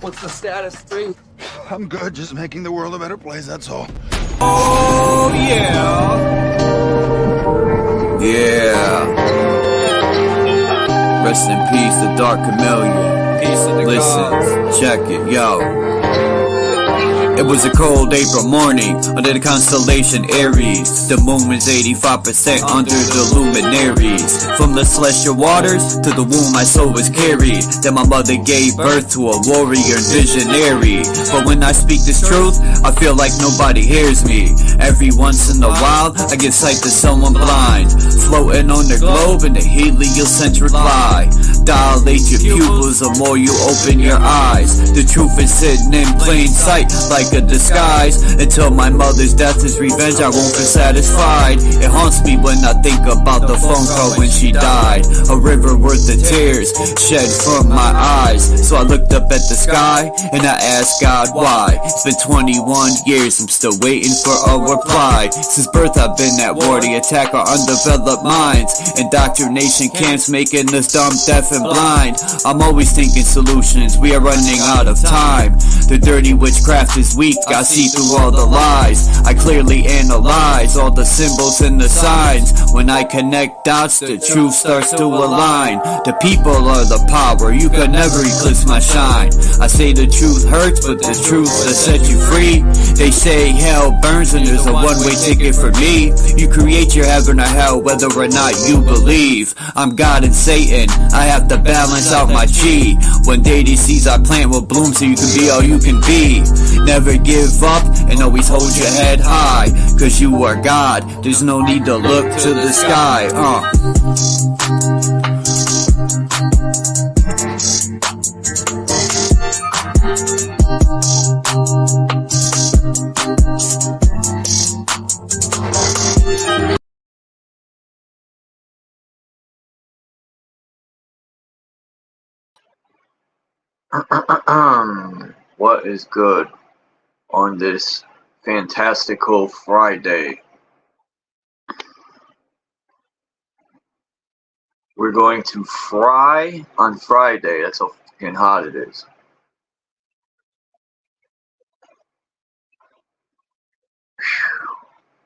What's the status, 3? I'm good, just making the world a better place, that's all. Oh, yeah. Yeah. Rest in peace, the Dark Chameleon. Peace of the Listen, check it, yo. It was a cold April morning under the constellation Aries. The moon was 85% under the luminaries. From the celestial waters to the womb my soul was carried. Then my mother gave birth to a warrior and visionary. But when I speak this truth, I feel like nobody hears me. Every once in a while, I give sight to someone blind, floating on the globe in the heliocentric lie. Dilate your pupils the more you open your eyes. The truth is sitting in plain sight like a disguise. Until my mother's death is revenge, I won't feel satisfied. It haunts me when I think about the phone call when she died. A river worth of tears shed from my eyes. So I looked up at the sky and I asked God why. It's been 21 years, I'm still waiting for a reply. Since birth I've been at war to attack our undeveloped minds. Indoctrination camps making us dumb, deaf and blind. I'm always thinking solutions, we are running out of time. The dirty witchcraft is weak, I see through all the lies. I clearly analyze all the symbols and the signs. When I connect dots, the truth starts to align. The people are the power, you can never eclipse my shine. I say the truth hurts, but the truth will set you free. They say hell burns and there's a one-way ticket for me. You create your heaven or hell whether or not you believe. I'm God and Satan, I have to balance out my chi. One day these seeds I plant will bloom so you can be all you can be. Never give up and always hold your head high, cause you are God, there's no need to look to the sky. What is good on this fantastical Friday? We're going to fry on Friday. That's how fucking hot it is.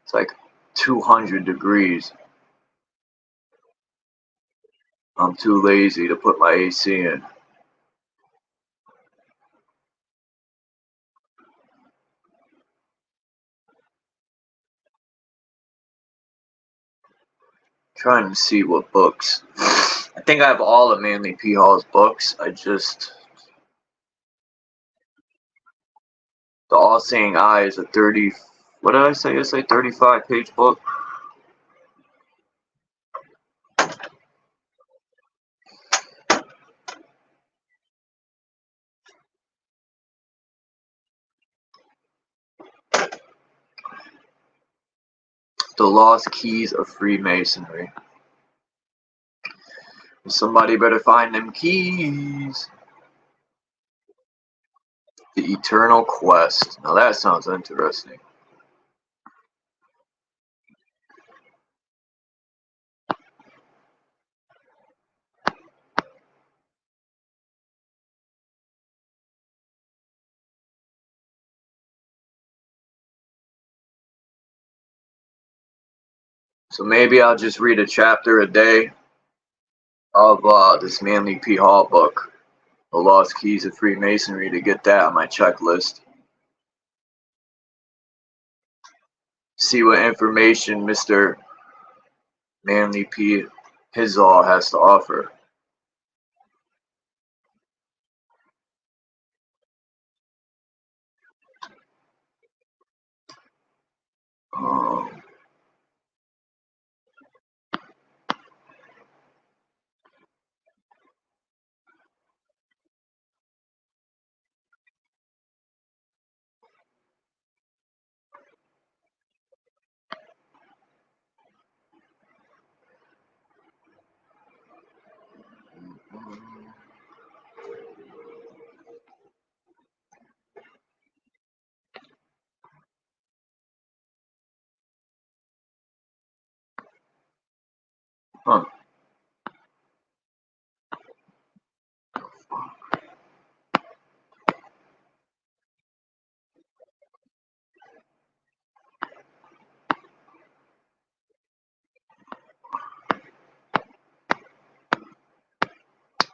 It's like 200 degrees. I'm too lazy to put my AC in. Trying to see what books. I think I have all of Manly P. Hall's books. The All Seeing Eye is a 30, what did I say? I say 35-page book. The Lost Keys of Freemasonry. Somebody better find them keys. The Eternal Quest. Now that sounds interesting. So maybe I'll just read a chapter a day of this Manly P. Hall book, The Lost Keys of Freemasonry, to get that on my checklist. See what information Mr. Manly P. Hall has to offer.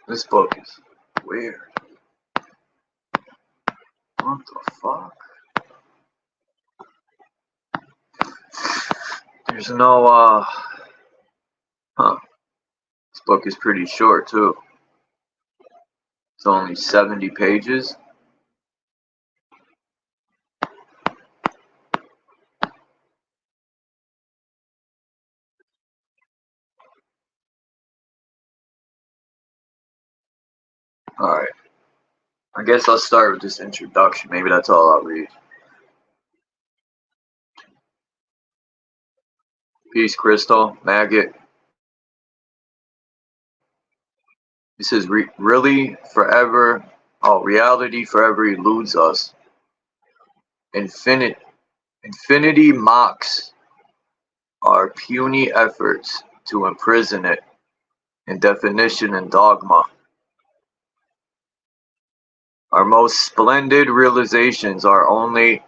This book is weird. What the fuck? There's no, This book is pretty short, too. It's only 70 pages. Alright. I guess I'll start with this introduction. Maybe that's all I'll read. Peace, Crystal, Maggot. It says, really, forever, reality forever eludes us. Infinity mocks our puny efforts to imprison it in definition and dogma. Our most splendid realizations are only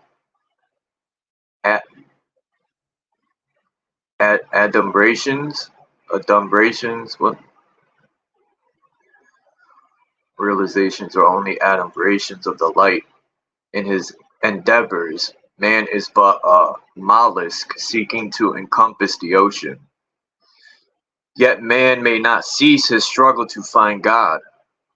adumbrations, what? Realizations are only adumbrations of the light. In his endeavors, man is but a mollusk seeking to encompass the ocean. Yet man may not cease his struggle to find God.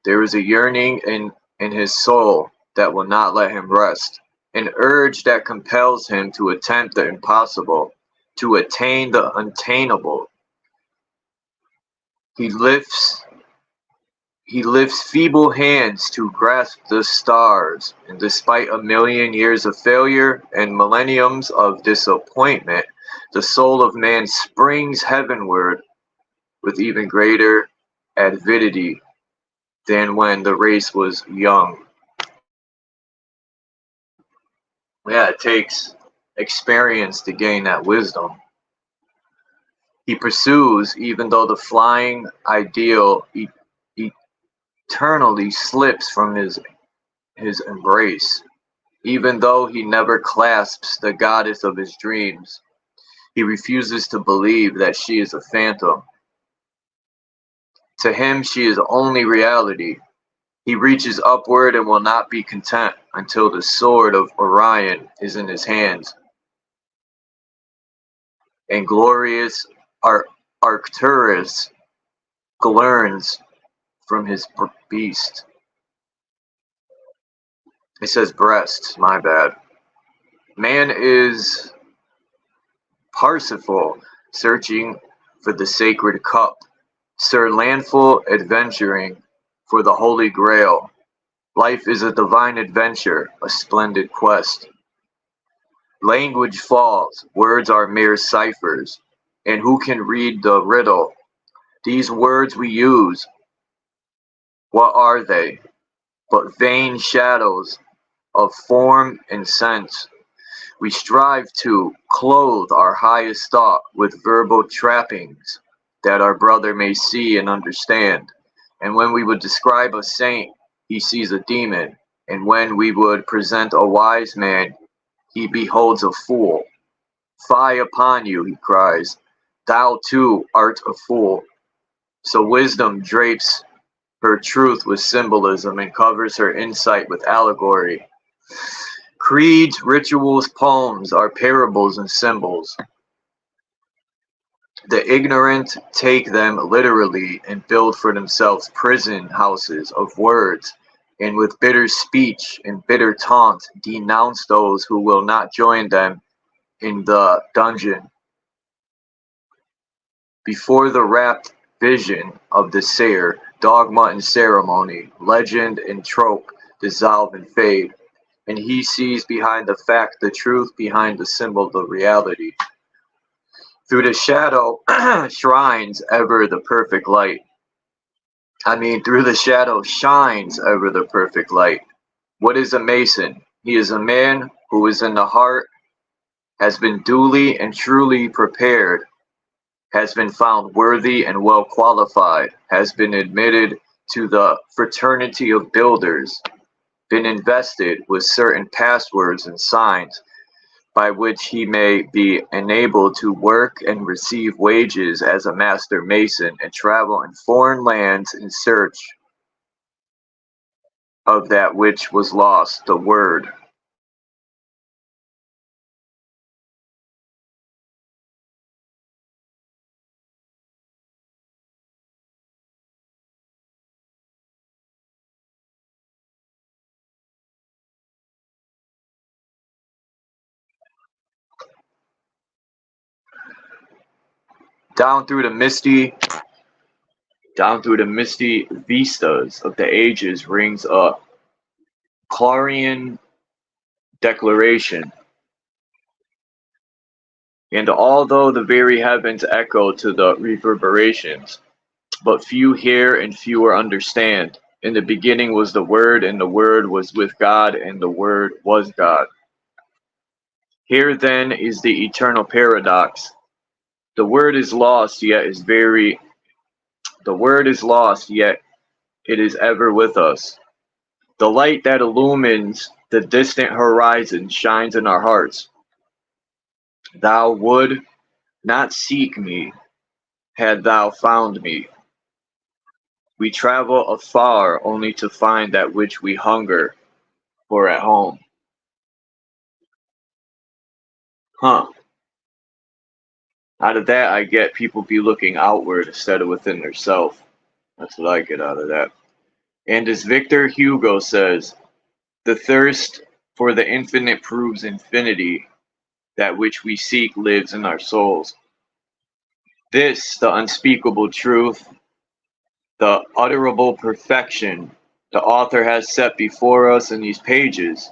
There is a yearning in his soul that will not let him rest, an urge that compels him to attempt the impossible, to attain the unattainable. He lifts feeble hands to grasp the stars, and despite a million years of failure and millenniums of disappointment, the soul of man springs heavenward with even greater avidity than when the race was young. Yeah, it takes experience to gain that wisdom. He pursues, even though the flying ideal eternally slips from his embrace. Even though he never clasps the goddess of his dreams, he refuses to believe that she is a phantom. To him, she is only reality. He reaches upward and will not be content until the sword of Orion is in his hands, and glorious Arcturus gleams from his beast. It says breast, my bad. Man is Parsifal, searching for the sacred cup. Sir Landful adventuring for the Holy Grail. Life is a divine adventure, a splendid quest. Language falls, words are mere ciphers, and who can read the riddle? These words we use, what are they? But vain shadows of form and sense. We strive to clothe our highest thought with verbal trappings that our brother may see and understand. And when we would describe a saint, he sees a demon. And when we would present a wise man, he beholds a fool. Fie upon you, he cries. Thou too art a fool. So wisdom drapes her truth with symbolism and covers her insight with allegory. Creeds, rituals, poems are parables and symbols. The ignorant take them literally and build for themselves prison houses of words, and with bitter speech and bitter taunt denounce those who will not join them in the dungeon. Before the rapt vision of the seer, dogma and ceremony, legend and trope dissolve and fade, and he sees behind the fact the truth, behind the symbol the reality. Through the shadow shrines ever the perfect light. Through the shadow shines ever the perfect light. What is a Mason? He is a man who is in the heart, has been duly and truly prepared, has been found worthy and well qualified, has been admitted to the fraternity of builders, been invested with certain passwords and signs by which he may be enabled to work and receive wages as a master mason and travel in foreign lands in search of that which was lost, the Word. Down through the misty vistas of the ages rings a clarion declaration. And although the very heavens echo to the reverberations, but few hear and fewer understand. In the beginning was the Word, and the Word was with God, and the Word was God. Here then is the eternal paradox. The Word is lost, yet it is ever with us. The light that illumines the distant horizon shines in our hearts. Thou would not seek me, had thou found me. We travel afar only to find that which we hunger for at home. Out of that, I get people be looking outward instead of within their self. That's what I get out of that. And as Victor Hugo says, the thirst for the infinite proves infinity. That which we seek lives in our souls. This, the unspeakable truth, the utterable perfection, the author has set before us in these pages.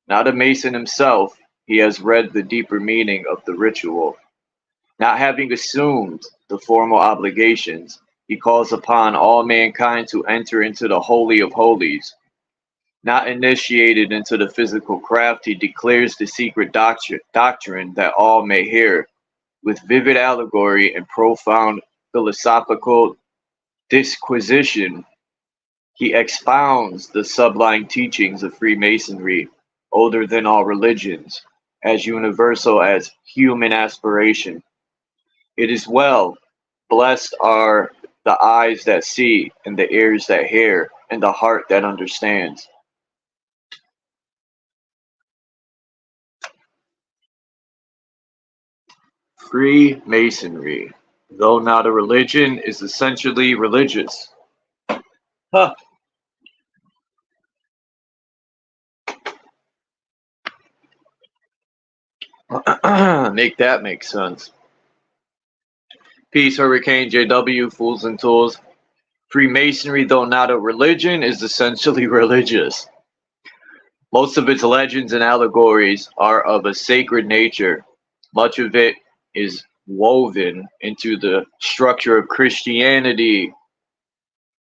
Not a Mason himself, he has read the deeper meaning of the ritual. Not having assumed the formal obligations, he calls upon all mankind to enter into the Holy of Holies. Not initiated into the physical craft, he declares the secret doctrine that all may hear. With vivid allegory and profound philosophical disquisition, he expounds the sublime teachings of Freemasonry, older than all religions, as universal as human aspiration. It is well, blessed are the eyes that see, and the ears that hear, and the heart that understands. Freemasonry, though not a religion, is essentially religious. Huh. Make that make sense. Peace, Hurricane JW, Fools and Tools. Freemasonry, though not a religion, is essentially religious. Most of its legends and allegories are of a sacred nature. Much of it is woven into the structure of Christianity.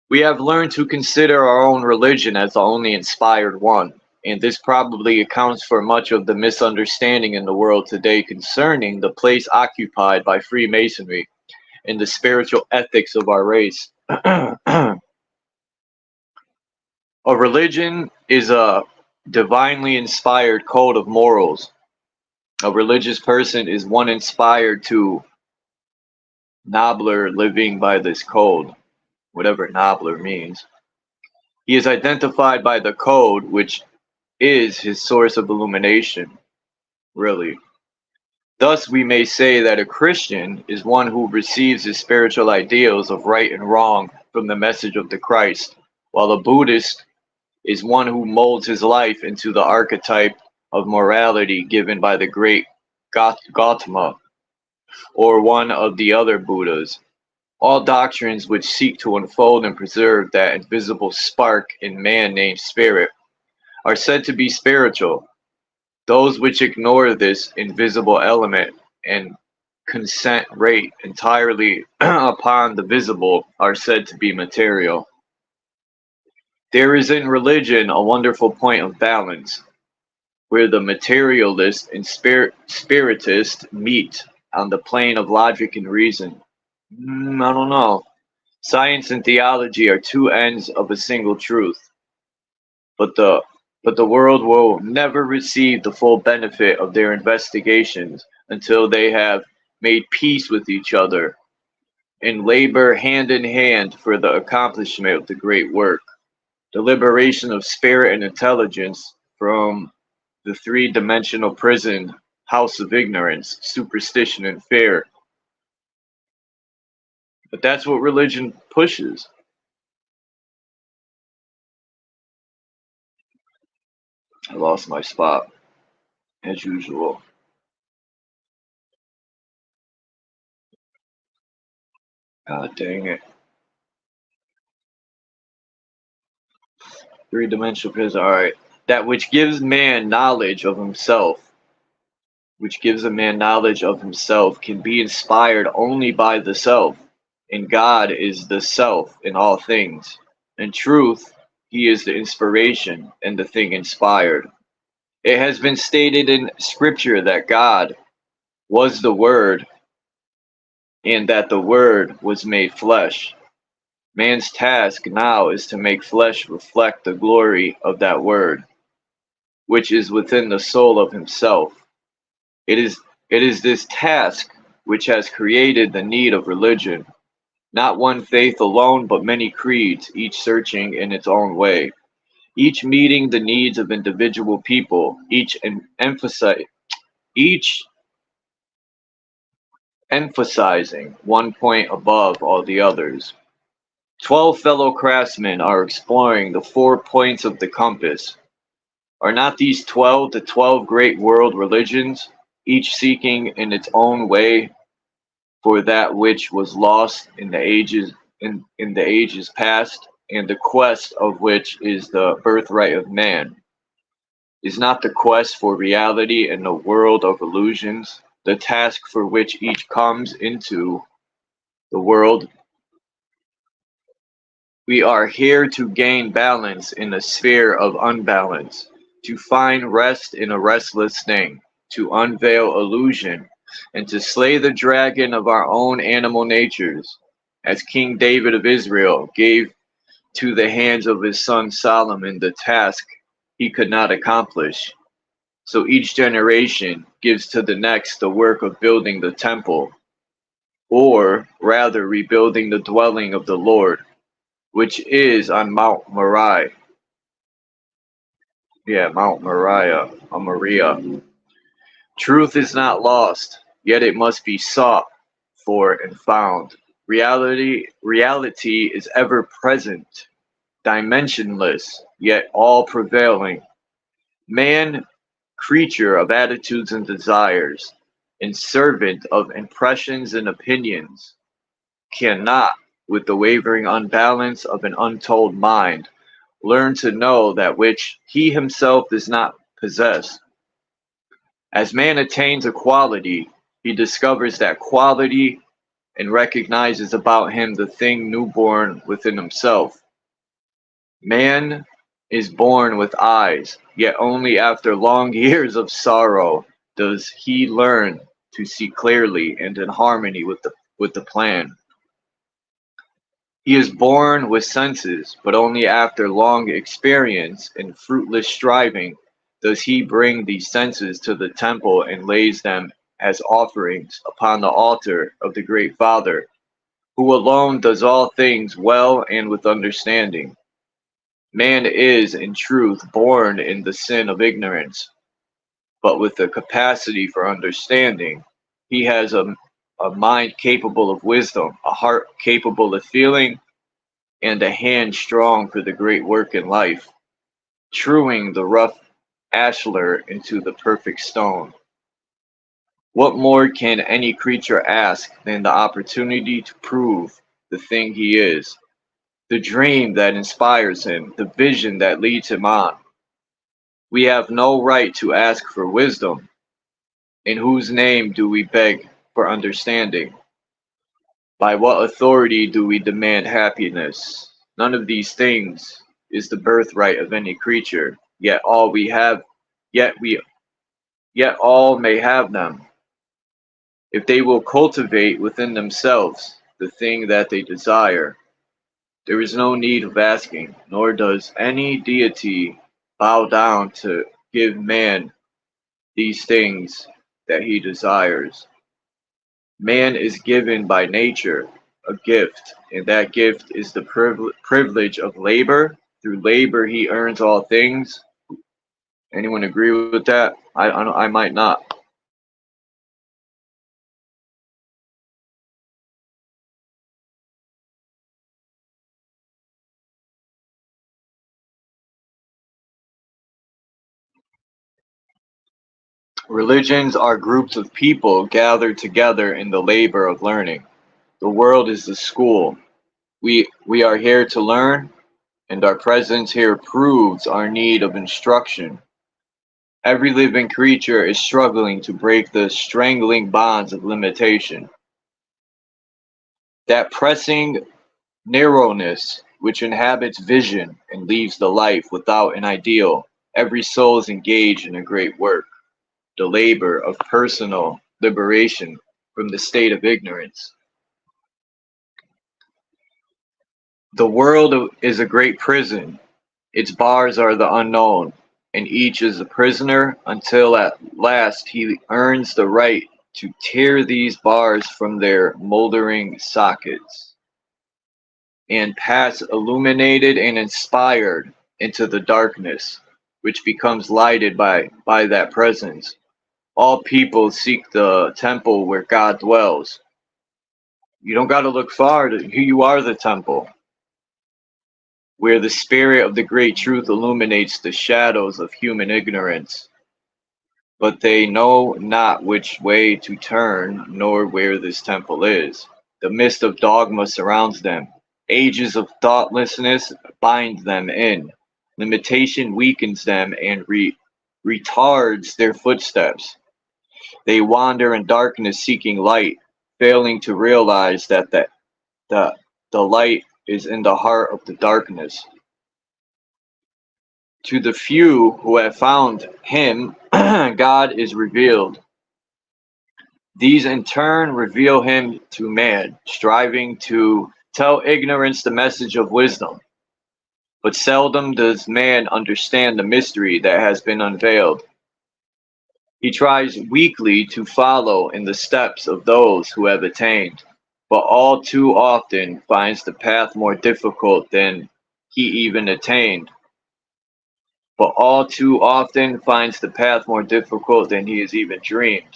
We have learned to consider our own religion as the only inspired one, and this probably accounts for much of the misunderstanding in the world today concerning the place occupied by Freemasonry and the spiritual ethics of our race. A religion is a divinely inspired code of morals. A religious person is one inspired to nobler living by this code, whatever nobler means. He is identified by the code, which is his source of illumination, really. Thus, we may say that a Christian is one who receives his spiritual ideals of right and wrong from the message of the Christ, while a Buddhist is one who molds his life into the archetype of morality given by the great Gautama, or one of the other Buddhas. All doctrines which seek to unfold and preserve that invisible spark in man named spirit are said to be spiritual. Those which ignore this invisible element and concentrate entirely upon the visible are said to be material. There is in religion a wonderful point of balance, where the materialist and spiritist meet on the plane of logic and reason. I don't know. Science and theology are two ends of a single truth, but the world will never receive the full benefit of their investigations until they have made peace with each other and labor hand in hand for the accomplishment of the great work. the liberation of spirit and intelligence from the three-dimensional prison house of ignorance, superstition, and fear. But that's what religion pushes. I lost my spot, as usual. God dang it. Three-dimensional prison, alright. That which gives man knowledge of himself, can be inspired only by the self, and God is the self in all things. In truth, he is the inspiration and the thing inspired. It has been stated in scripture that God was the Word, and that the Word was made flesh. Man's task now is to make flesh reflect the glory of that Word, which is within the soul of himself. It is this task which has created the need of religion, not one faith alone, but many creeds, each searching in its own way, each meeting the needs of individual people, each emphasizing one point above all the others. 12 fellow craftsmen are exploring the 4 points of the compass. Are not these 12 the 12 great world religions, each seeking in its own way for that which was lost in the ages past, and the quest of which is the birthright of man? Is not the quest for reality in the world of illusions the task for which each comes into the world? We are here to gain balance in a sphere of unbalance, to find rest in a restless thing, to unveil illusion, and to slay the dragon of our own animal natures, as King David of Israel gave to the hands of his son Solomon the task he could not accomplish. So each generation gives to the next the work of building the temple, or rather rebuilding the dwelling of the Lord, which is on Mount Moriah. Yeah, Mount Moriah, on Moriah. Truth is not lost, yet it must be sought for and found. Reality is ever present, dimensionless, yet all prevailing. Man, creature of attitudes and desires, and servant of impressions and opinions, cannot, with the wavering unbalance of an untold mind, learn to know that which he himself does not possess. As man attains a quality, he discovers that quality and recognizes about him the thing newborn within himself. Man is born with eyes, yet only after long years of sorrow does he learn to see clearly and in harmony with the plan. He is born with senses, but only after long experience and fruitless striving does he bring these senses to the temple and lays them as offerings upon the altar of the Great Father, who alone does all things well and with understanding. Man is, in truth, born in the sin of ignorance, but with the capacity for understanding. He has a mind capable of wisdom, a heart capable of feeling, and a hand strong for the great work in life, truing the rough ashlar into the perfect stone. What more can any creature ask than the opportunity to prove the thing he is, the dream that inspires him, the vision that leads him on? We have no right to ask for wisdom. In whose name do we beg for understanding? By what authority do we demand happiness? None of these things is the birthright of any creature, yet all may have them, if they will cultivate within themselves the thing that they desire. There is no need of asking, nor does any deity bow down to give man these things that he desires. Man is given by nature a gift, and that gift is the privilege of labor Through labor he earns all things. Anyone agree with that? I might not. Religions are groups of people gathered together in the labor of learning. The world is the school. We are here to learn, and our presence here proves our need of instruction. Every living creature is struggling to break the strangling bonds of limitation. That pressing narrowness which inhabits vision and leaves the life without an ideal. Every soul is engaged in a great work, the labor of personal liberation from the state of ignorance. The world is a great prison. Its bars are the unknown, and each is a prisoner until at last he earns the right to tear these bars from their moldering sockets and pass illuminated and inspired into the darkness, which becomes lighted by that presence. All people seek the temple where God dwells. You don't got to look far. You are the temple, where the spirit of the great truth illuminates the shadows of human ignorance. But they know not which way to turn, nor where this temple is. The mist of dogma surrounds them. Ages of thoughtlessness bind them in. Limitation weakens them and retards their footsteps. They wander in darkness seeking light, failing to realize that the, the light is in the heart of the darkness. To the few who have found him, God is revealed. These in turn reveal him to man, striving to tell ignorance the message of wisdom. But seldom does man understand the mystery that has been unveiled. He tries weakly to follow in the steps of those who have attained, but all too often finds the path more difficult than he even attained. But all too often finds the path more difficult than he has even dreamed.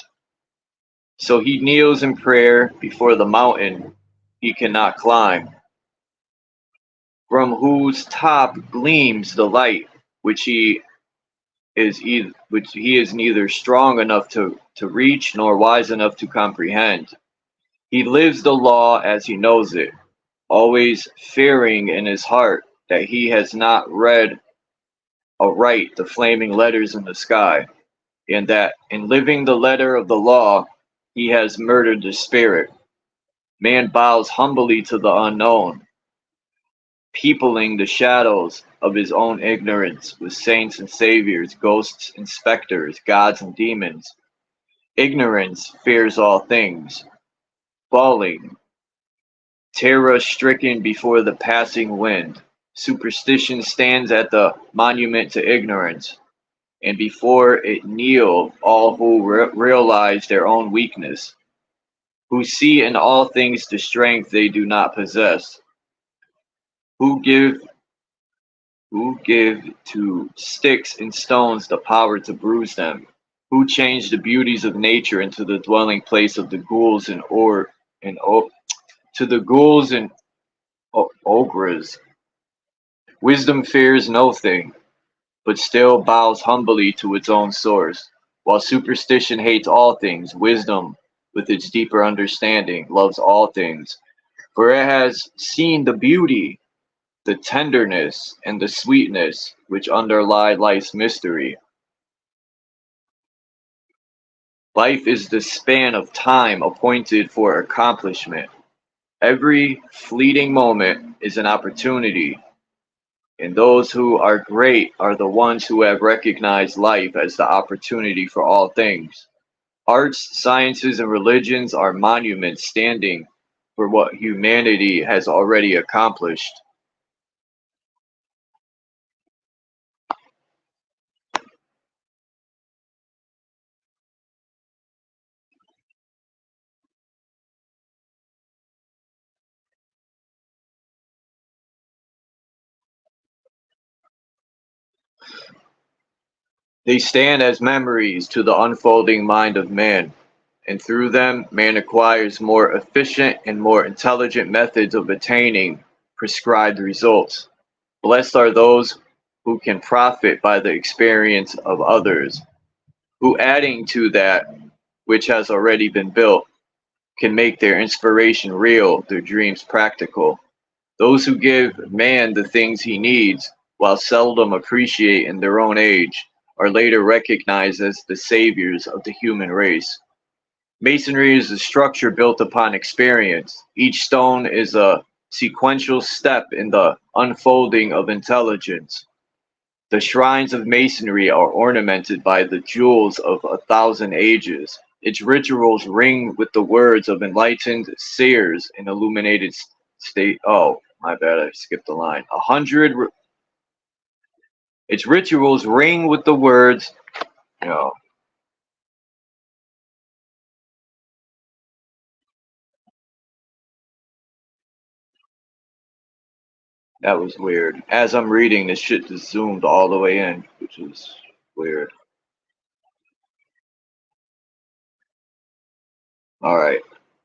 So he kneels in prayer before the mountain he cannot climb, from whose top gleams the light which he is neither strong enough to reach nor wise enough to comprehend. He lives the law as he knows it, always fearing in his heart that he has not read aright the flaming letters in the sky, and that in living the letter of the law he has murdered the spirit. Man bows humbly to the unknown, peopling the shadows of his own ignorance with saints and saviors, ghosts and specters, gods and demons. Ignorance fears all things, falling, terror-stricken before the passing wind. Superstition stands at the monument to ignorance, and before it kneel all who realize their own weakness, who see in all things the strength they do not possess, who give to sticks and stones the power to bruise them, who change the beauties of nature into the dwelling place of the ghouls to the ghouls and ogres. Wisdom fears no thing, but still bows humbly to its own source, while superstition hates all things. Wisdom, with its deeper understanding, loves all things, for it has seen the beauty, the tenderness, and the sweetness which underlie life's mystery. Life is the span of time appointed for accomplishment. Every fleeting moment is an opportunity, and those who are great are the ones who have recognized life as the opportunity for all things. Arts, sciences, and religions are monuments standing for what humanity has already accomplished. They stand as memories to the unfolding mind of man, and through them man acquires more efficient and more intelligent methods of attaining prescribed results. Blessed are those who can profit by the experience of others, who adding to that which has already been built, can make their inspiration real, their dreams practical. Those who give man the things he needs, while seldom appreciate in their own age, are later recognized as the saviors of the human race. Masonry is a structure built upon experience. Each stone is a sequential step in the unfolding of intelligence. The shrines of Masonry are ornamented by the jewels of 1,000 ages. Its rituals ring with the words of enlightened seers and illuminated state. Oh, my bad, I skipped the line. Its rituals ring with the words. No, that was weird. As I'm reading, this shit just zoomed all the way in, which is weird. All right.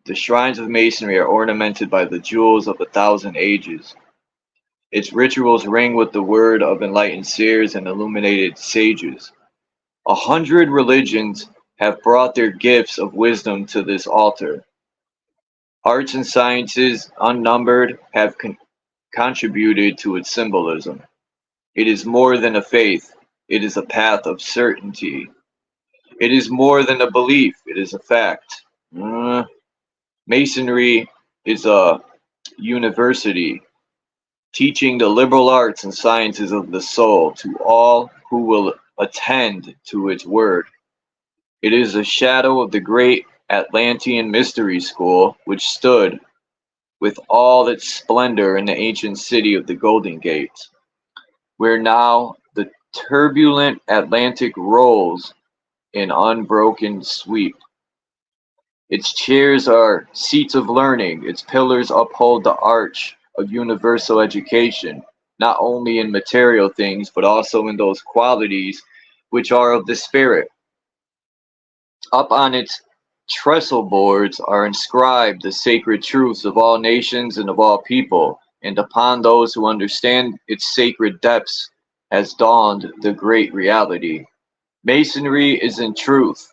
The shrines of Masonry are ornamented by the jewels of 1,000 ages. Its rituals ring with the word of enlightened seers and illuminated sages. 100 religions have brought their gifts of wisdom to this altar. Arts and sciences unnumbered have contributed to its symbolism. It is more than a faith, it is a path of certainty. It is more than a belief, it is a fact. Masonry is a university teaching the liberal arts and sciences of the soul to all who will attend to its word. It is a shadow of the great Atlantean mystery school which stood with all its splendor in the ancient city of the Golden Gate, where now the turbulent Atlantic rolls in unbroken sweep. Its chairs are seats of learning, its pillars uphold the arch of universal education, not only in material things, but also in those qualities which are of the spirit. Up on its trestle boards are inscribed the sacred truths of all nations and of all people, and upon those who understand its sacred depths has dawned the great reality. Masonry is in truth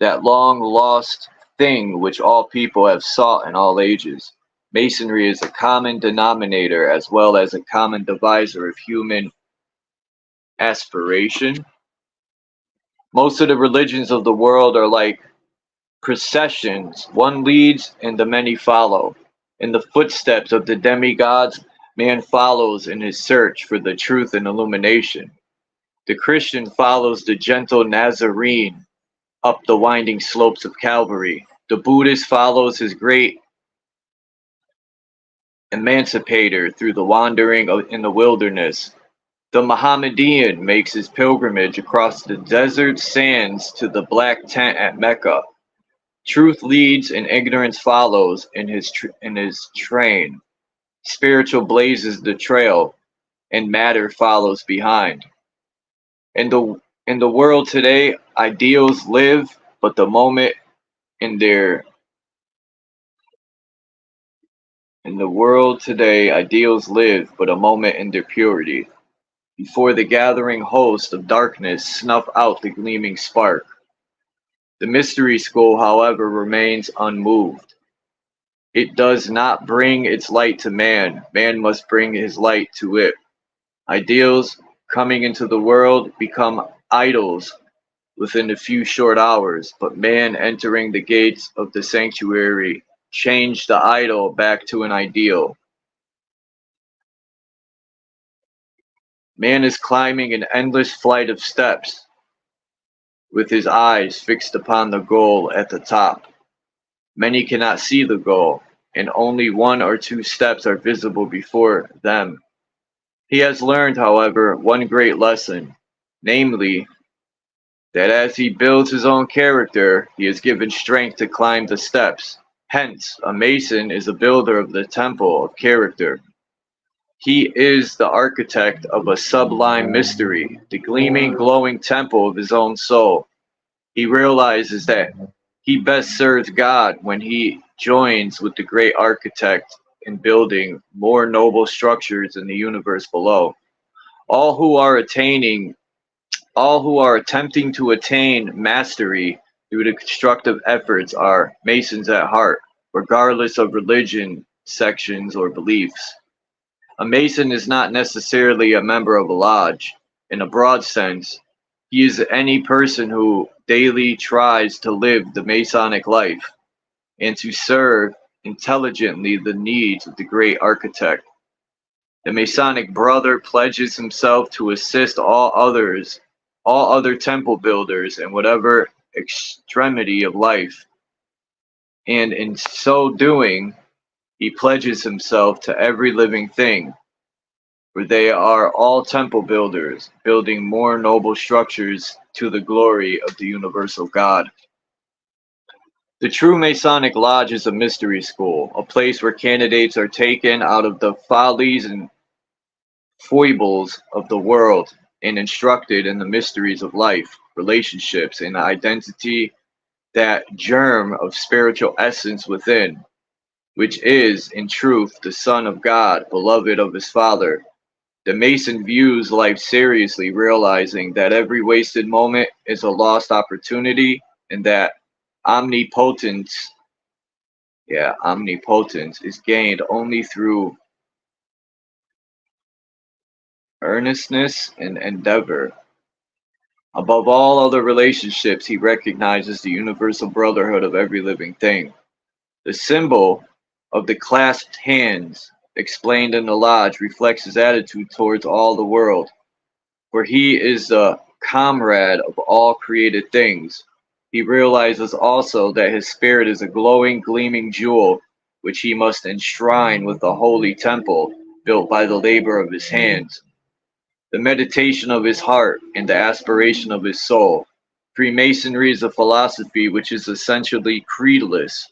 that long lost thing which all people have sought in all ages. Masonry is a common denominator as well as a common divisor of human aspiration. Most of the religions of the world are like processions. One leads and the many follow. In the footsteps of the demigods, man follows in his search for the truth and illumination. The Christian follows the gentle Nazarene up the winding slopes of Calvary. The Buddhist follows his great emancipator through the wandering in the wilderness. The Mohammedan makes his pilgrimage across the desert sands to the black tent at Mecca. Truth leads and ignorance follows in his train. Spiritual blazes the trail, and matter follows behind. In the world today, ideals live, but the moment in their In the world today, ideals live but a moment in their purity, before the gathering host of darkness snuff out the gleaming spark. The mystery school, however, remains unmoved. It does not bring its light to man. Man must bring his light to it. Ideals coming into the world become idols within a few short hours, but man entering the gates of the sanctuary changed the idol back to an ideal. Man is climbing an endless flight of steps, with his eyes fixed upon the goal at the top. Many cannot see the goal, and only one or two steps are visible before them. He has learned, however, one great lesson, namely, that as he builds his own character, he is given strength to climb the steps. Hence, a mason is a builder of the temple of character. He is the architect of a sublime mystery, the gleaming, glowing temple of his own soul. He realizes that he best serves God when he joins with the great architect in building more noble structures in the universe below. All who are attaining, all who are attempting to attain mastery through the constructive efforts are Masons at heart, regardless of religion, sections, or beliefs. A Mason is not necessarily a member of a lodge. In a broad sense, he is any person who daily tries to live the Masonic life and to serve intelligently the needs of the great architect. The Masonic brother pledges himself to assist all other temple builders in whatever extremity of life, and in so doing, he pledges himself to every living thing, for they are all temple builders, building more noble structures to the glory of the universal God. The true Masonic Lodge is a mystery school, a place where candidates are taken out of the follies and foibles of the world and instructed in the mysteries of life, relationships, and identity, that germ of spiritual essence within, which is, in truth, the Son of God, beloved of his Father. The Mason views life seriously, realizing that every wasted moment is a lost opportunity, and that omnipotence, omnipotence is gained only through earnestness and endeavor. Above all other relationships, he recognizes the universal brotherhood of every living thing. The symbol of the clasped hands explained in the lodge reflects his attitude towards all the world, for he is the comrade of all created things. He realizes also that his spirit is a glowing, gleaming jewel, which he must enshrine with the holy temple built by the labor of his hands, the meditation of his heart, and the aspiration of his soul. Freemasonry is a philosophy which is essentially creedless.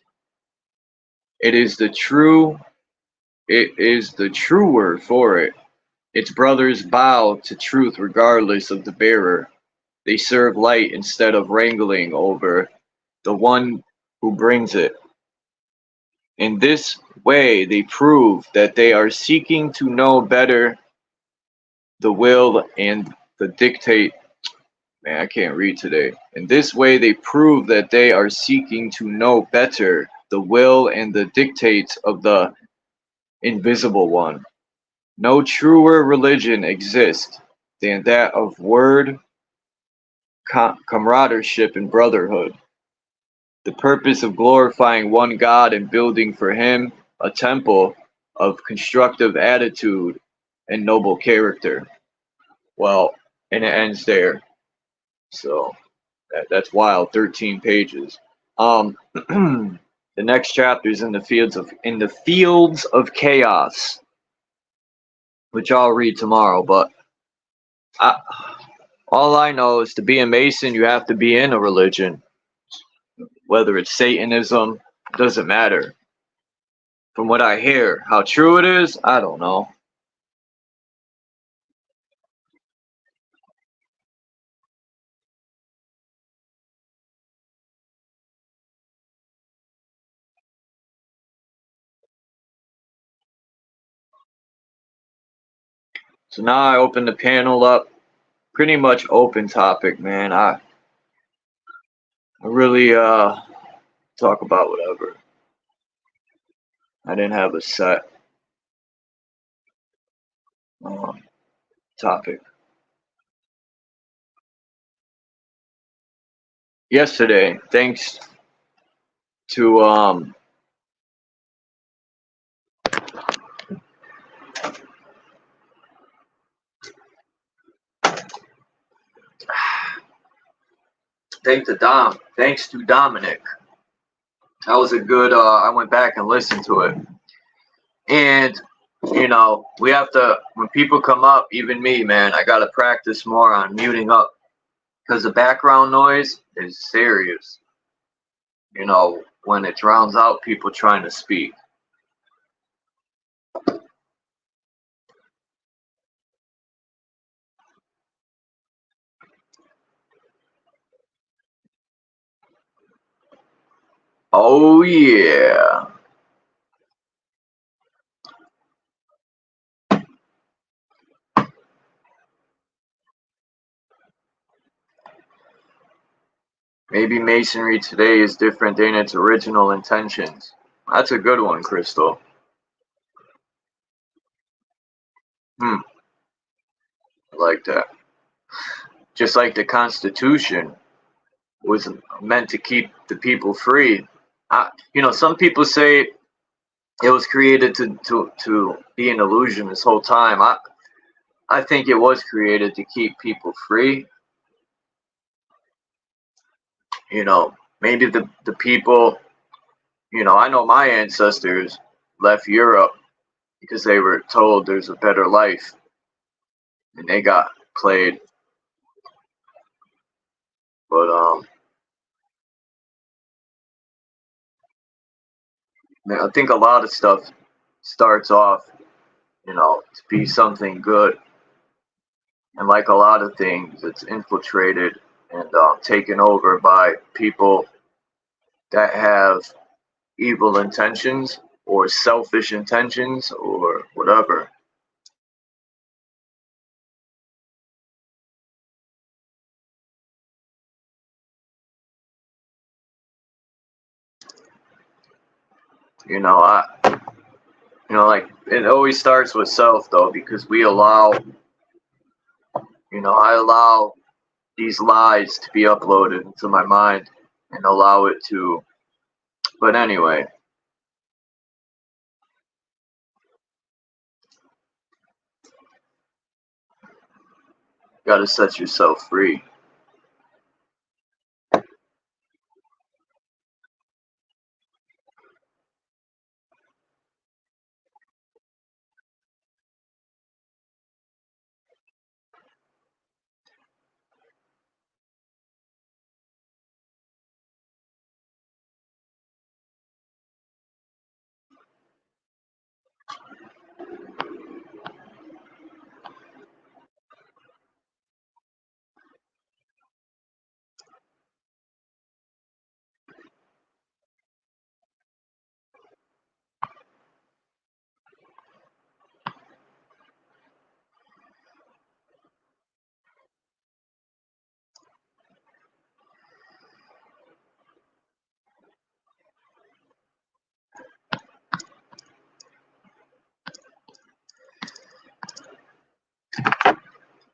It is the true word for it. Its brothers bow to truth regardless of the bearer. They serve light instead of wrangling over the one who brings it. In this way, they prove that they are seeking to know better the will and the dictate. Man, I can't read today. In this way, they prove that they are seeking to know better the will and the dictates of the invisible one. No truer religion exists than that of word, comradeship, and brotherhood. The purpose of glorifying one God and building for him a temple of constructive attitude and noble character. Well, and it ends there. So that's wild. 13 pages. The next chapter is in the fields of chaos, which I'll read tomorrow. But all I know is to be a Mason, you have to be in a religion. Whether it's Satanism, doesn't matter. From what I hear, how true it is, I don't know. So now I open the panel up. Pretty much open topic, man. I really talk about whatever. I didn't have a set topic. Yesterday, thanks to thanks to Dominic. That was a good I went back and listened to it. And you know, we have to, when people come up, even me, man, I gotta practice more on muting up, because the background noise is serious. You know, when it drowns out people trying to speak. Oh yeah. Maybe Masonry today is different than its original intentions. That's a good one, Crystal. I like that. Just like the Constitution was meant to keep the people free. Some people say it was created to be an illusion this whole time. I think it was created to keep people free. Maybe the people, I know my ancestors left Europe because they were told there's a better life, and they got played. But I think a lot of stuff starts off, to be something good, and like a lot of things, it's infiltrated and taken over by people that have evil intentions or selfish intentions or whatever. Like it always starts with self though, because we allow, I allow these lies to be uploaded into my mind and allow it to. But anyway, gotta set yourself free.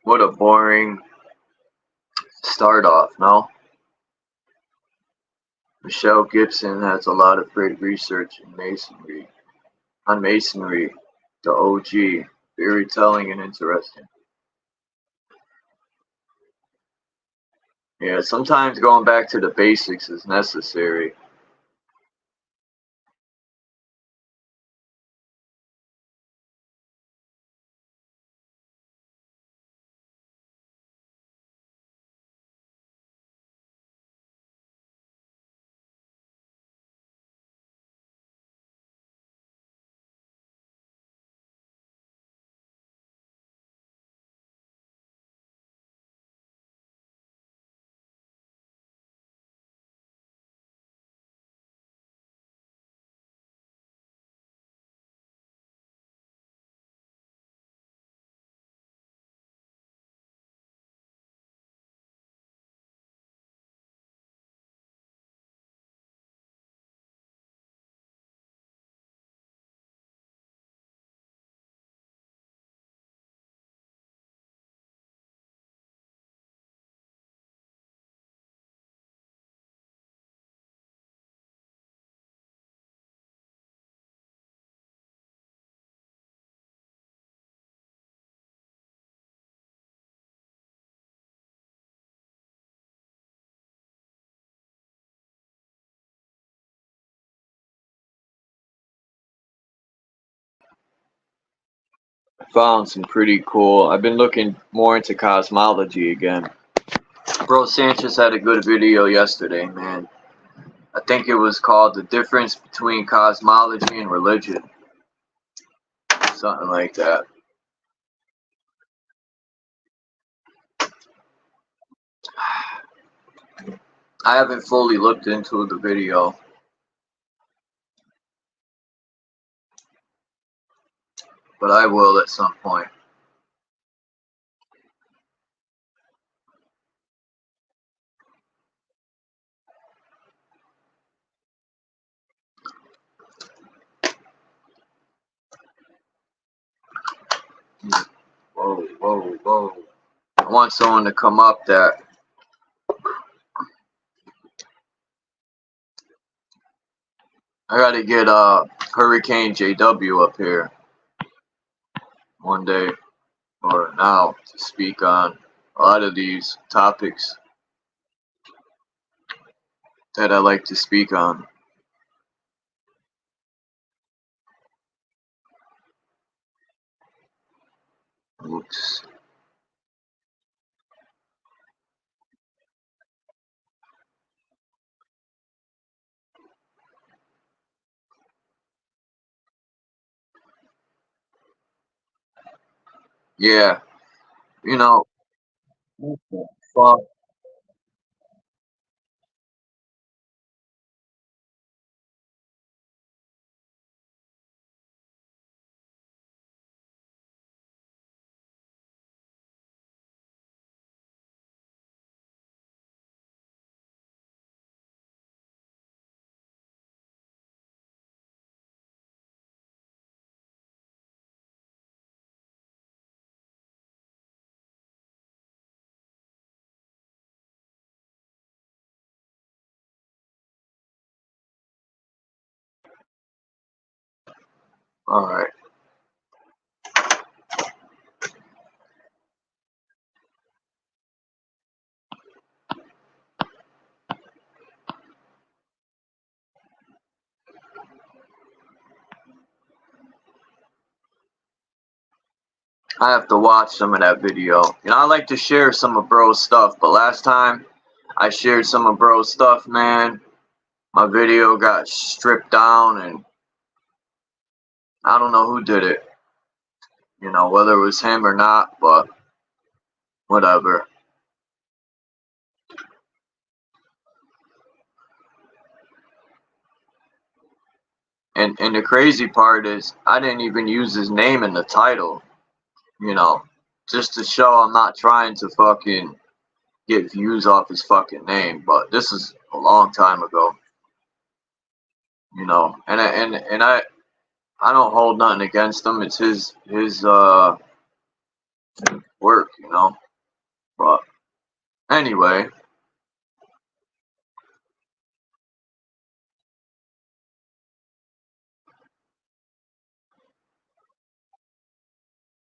What a boring start off, no? Michelle Gibson has a lot of great research in Masonry. On Masonry, the OG. Very telling and interesting. Yeah, sometimes going back to the basics is necessary. Found some pretty cool. I've been looking more into cosmology again. Bro Sanchez had a good video yesterday, man. I think it was called The Difference Between Cosmology and Religion. Something like that. I haven't fully looked into the video, but I will at some point. Whoa, whoa, whoa. I want someone to come up that I gotta get Hurricane JW up here one day or now to speak on a lot of these topics that I like to speak on. Oops. Yeah, you know, fuck. All right. I have to watch some of that video. You know, I like to share some of bro's stuff, but last time I shared some of bro's stuff, man, my video got stripped down and I don't know who did it. You know, whether it was him or not, but whatever. And the crazy part is I didn't even use his name in the title, you know, just to show I'm not trying to fucking get views off his fucking name, but this is a long time ago, you know, and I don't hold nothing against him. It's his work, you know. But anyway,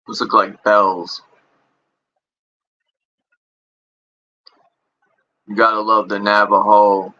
those look like bells. You gotta love the Navajo.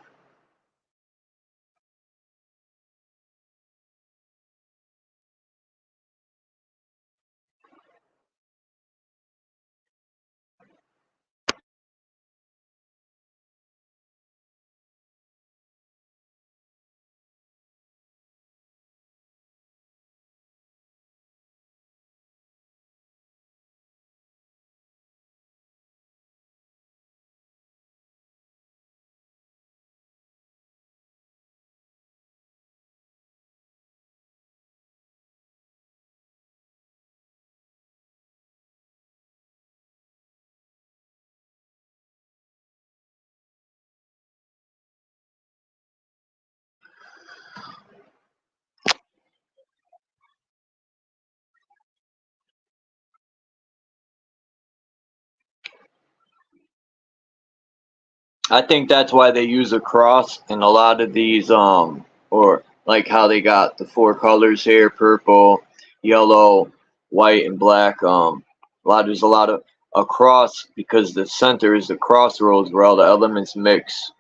I think that's why they use a cross in a lot of these, or like how they got the four colors here: purple, yellow, white, and black. There's a lot of a cross because the center is the crossroads where all the elements mix.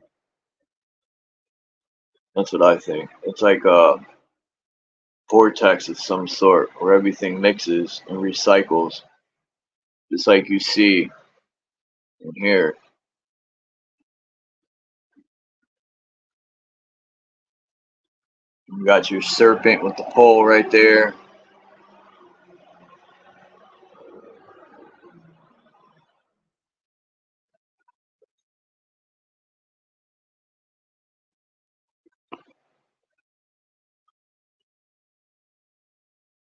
That's what I think. It's like a vortex of some sort where everything mixes and recycles, just like you see in here. You got your serpent with the pole right there.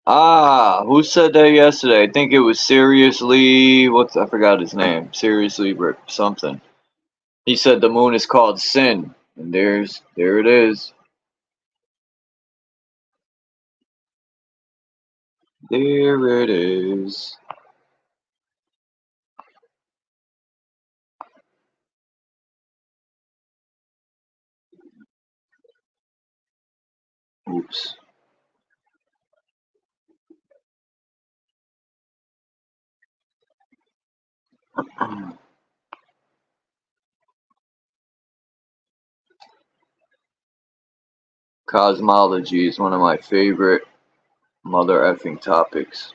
Ah, who said that yesterday? I think it was Seriously. I forgot his name. Seriously, something. He said the moon is called Sin, and there it is. There it is. Oops. Cosmology is one of my favorite mother effing topics.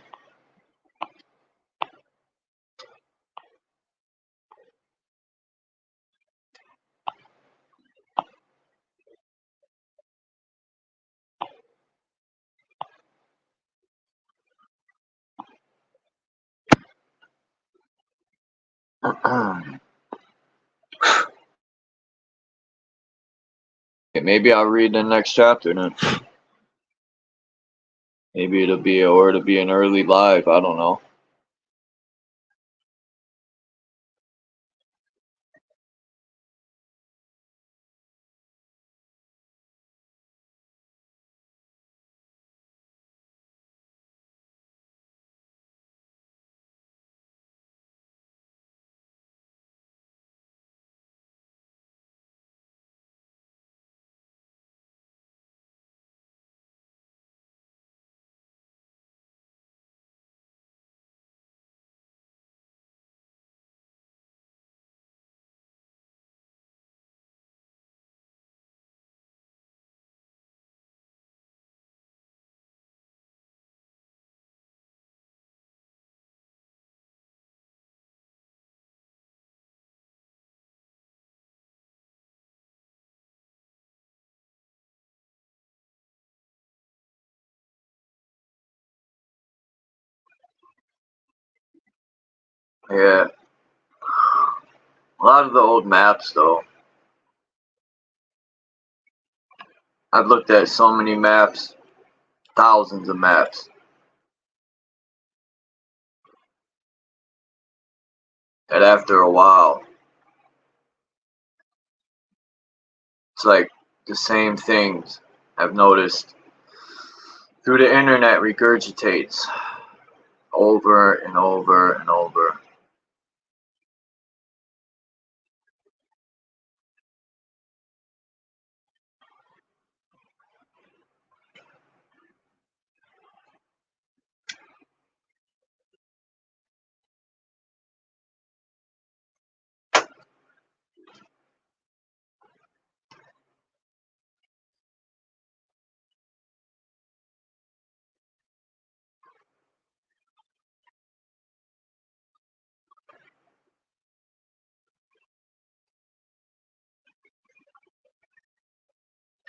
Maybe I'll read the next chapter then. Maybe it'll be an early live. I don't know. Yeah. A lot of the old maps, though. I've looked at so many maps, thousands of maps, that after a while, it's like the same things I've noticed through the internet regurgitates over and over and over.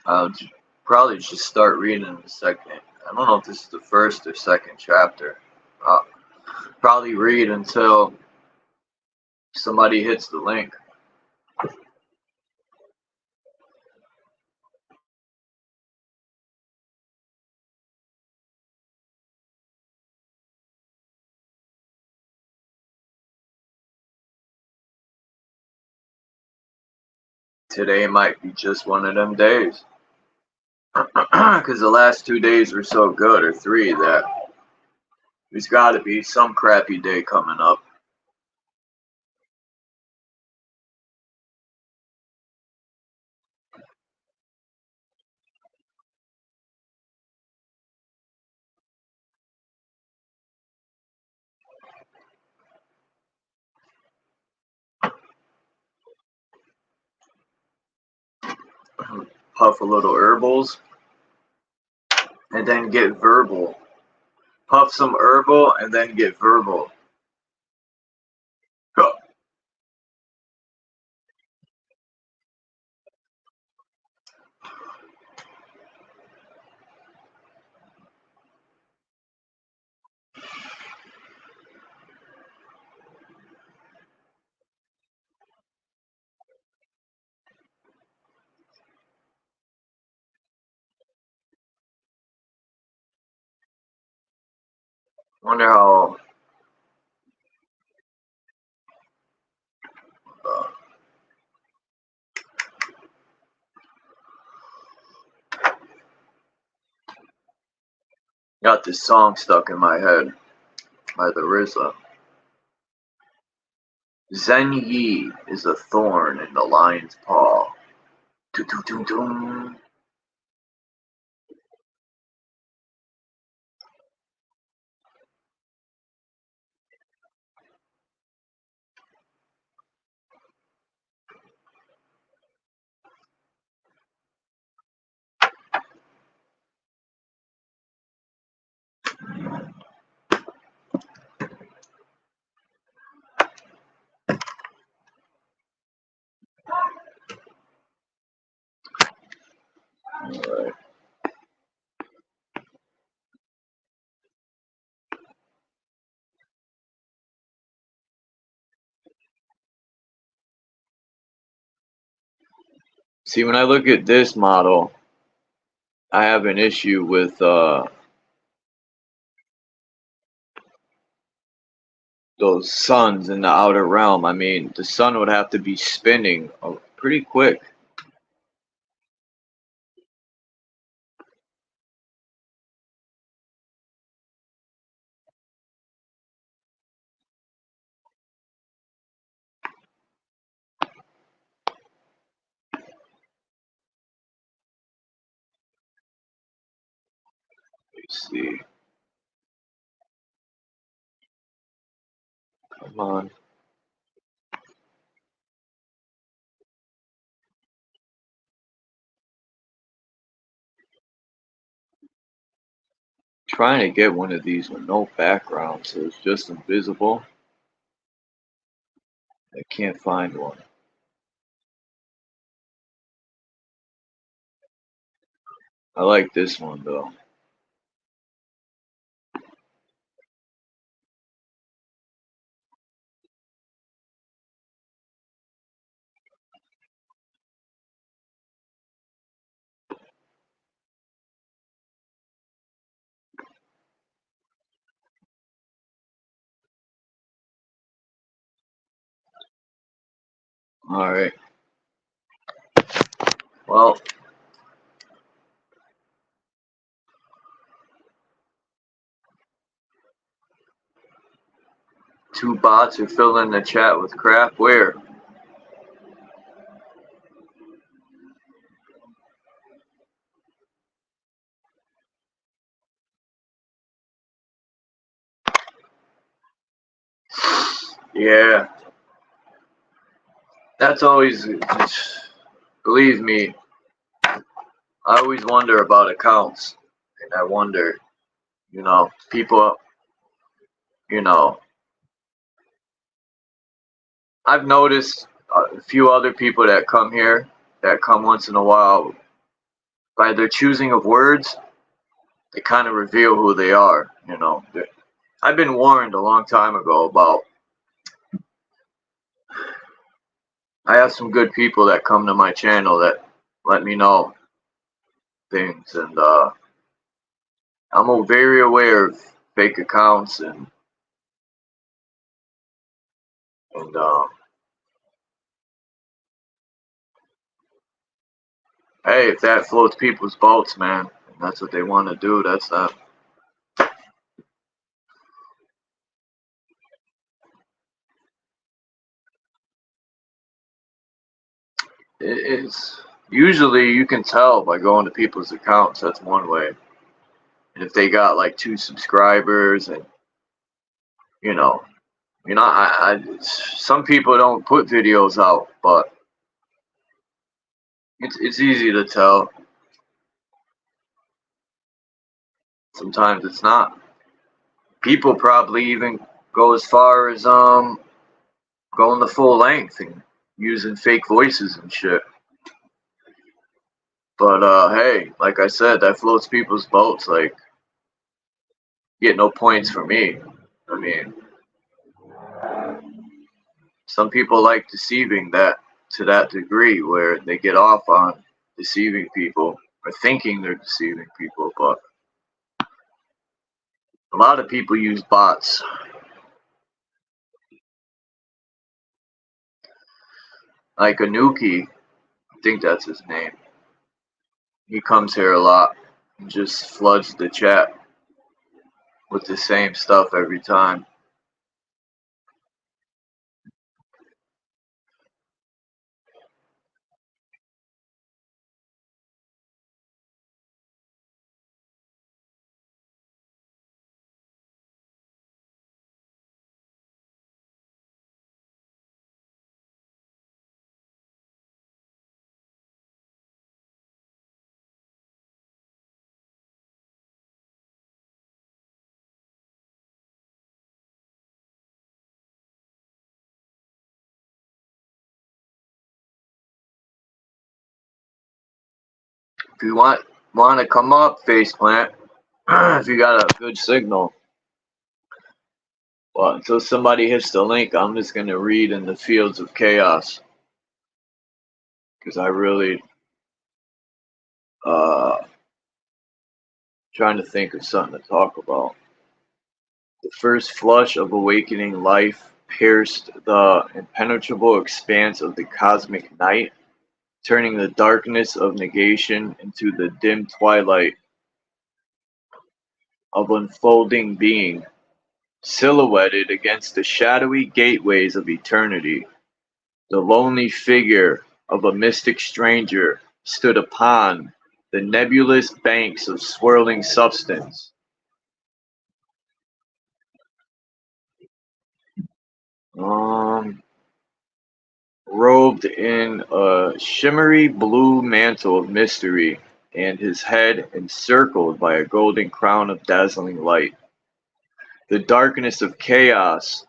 I'll probably just start reading the second. I don't know if this is the first or second chapter. I'll probably read until somebody hits the link. Today might be just one of them days. Because the last 2 days were so good, or 3, that there's got to be some crappy day coming up. Puff a little herbals, and then get verbal. Puff some herbal, and then get verbal. Go. Wonder how got this song stuck in my head by the RZA. Zen Yi is a thorn in the lion's paw. Doo-doo-doo-doo. Alright. See, when I look at this model, I have an issue with those suns in the outer realm. I mean, the sun would have to be spinning pretty quick. Let's see. Come on. Trying to get one of these with no background, so it's just invisible. I can't find one. I like this one though. Alright. Well, two bots are filling the chat with crap. Where? Yeah. That's always, believe me, I always wonder about accounts. And I wonder, you know, people, you know, I've noticed a few other people that come here, that come once in a while, by their choosing of words, they kind of reveal who they are, you know. I've been warned a long time ago about, I have some good people that come to my channel that let me know things, and I'm very aware of fake accounts and hey, if that floats people's boats, man, and that's what they want to do, that's that. It's usually you can tell by going to people's accounts. That's one way. And if they got like 2 subscribers, and you know, some people don't put videos out, but it's easy to tell. Sometimes it's not. People probably even go as far as going the full length and using fake voices and shit. But hey, like I said, that floats people's boats. Like, get no points for me. I mean, some people like deceiving that to that degree where they get off on deceiving people or thinking they're deceiving people, but A lot of people use bots. Like Anuki, I think that's his name. He comes here a lot and just floods the chat with the same stuff every time. If you want to come up, faceplant, if you got a good signal. Well, until somebody hits the link, I'm just gonna read in the fields of chaos, because I really trying to think of something to talk about. The first flush of awakening life pierced the impenetrable expanse of the cosmic night, turning the darkness of negation into the dim twilight of unfolding being, silhouetted against the shadowy gateways of eternity. The lonely figure of a mystic stranger stood upon the nebulous banks of swirling substance. Robed in a shimmery blue mantle of mystery, and his head encircled by a golden crown of dazzling light. The darkness of chaos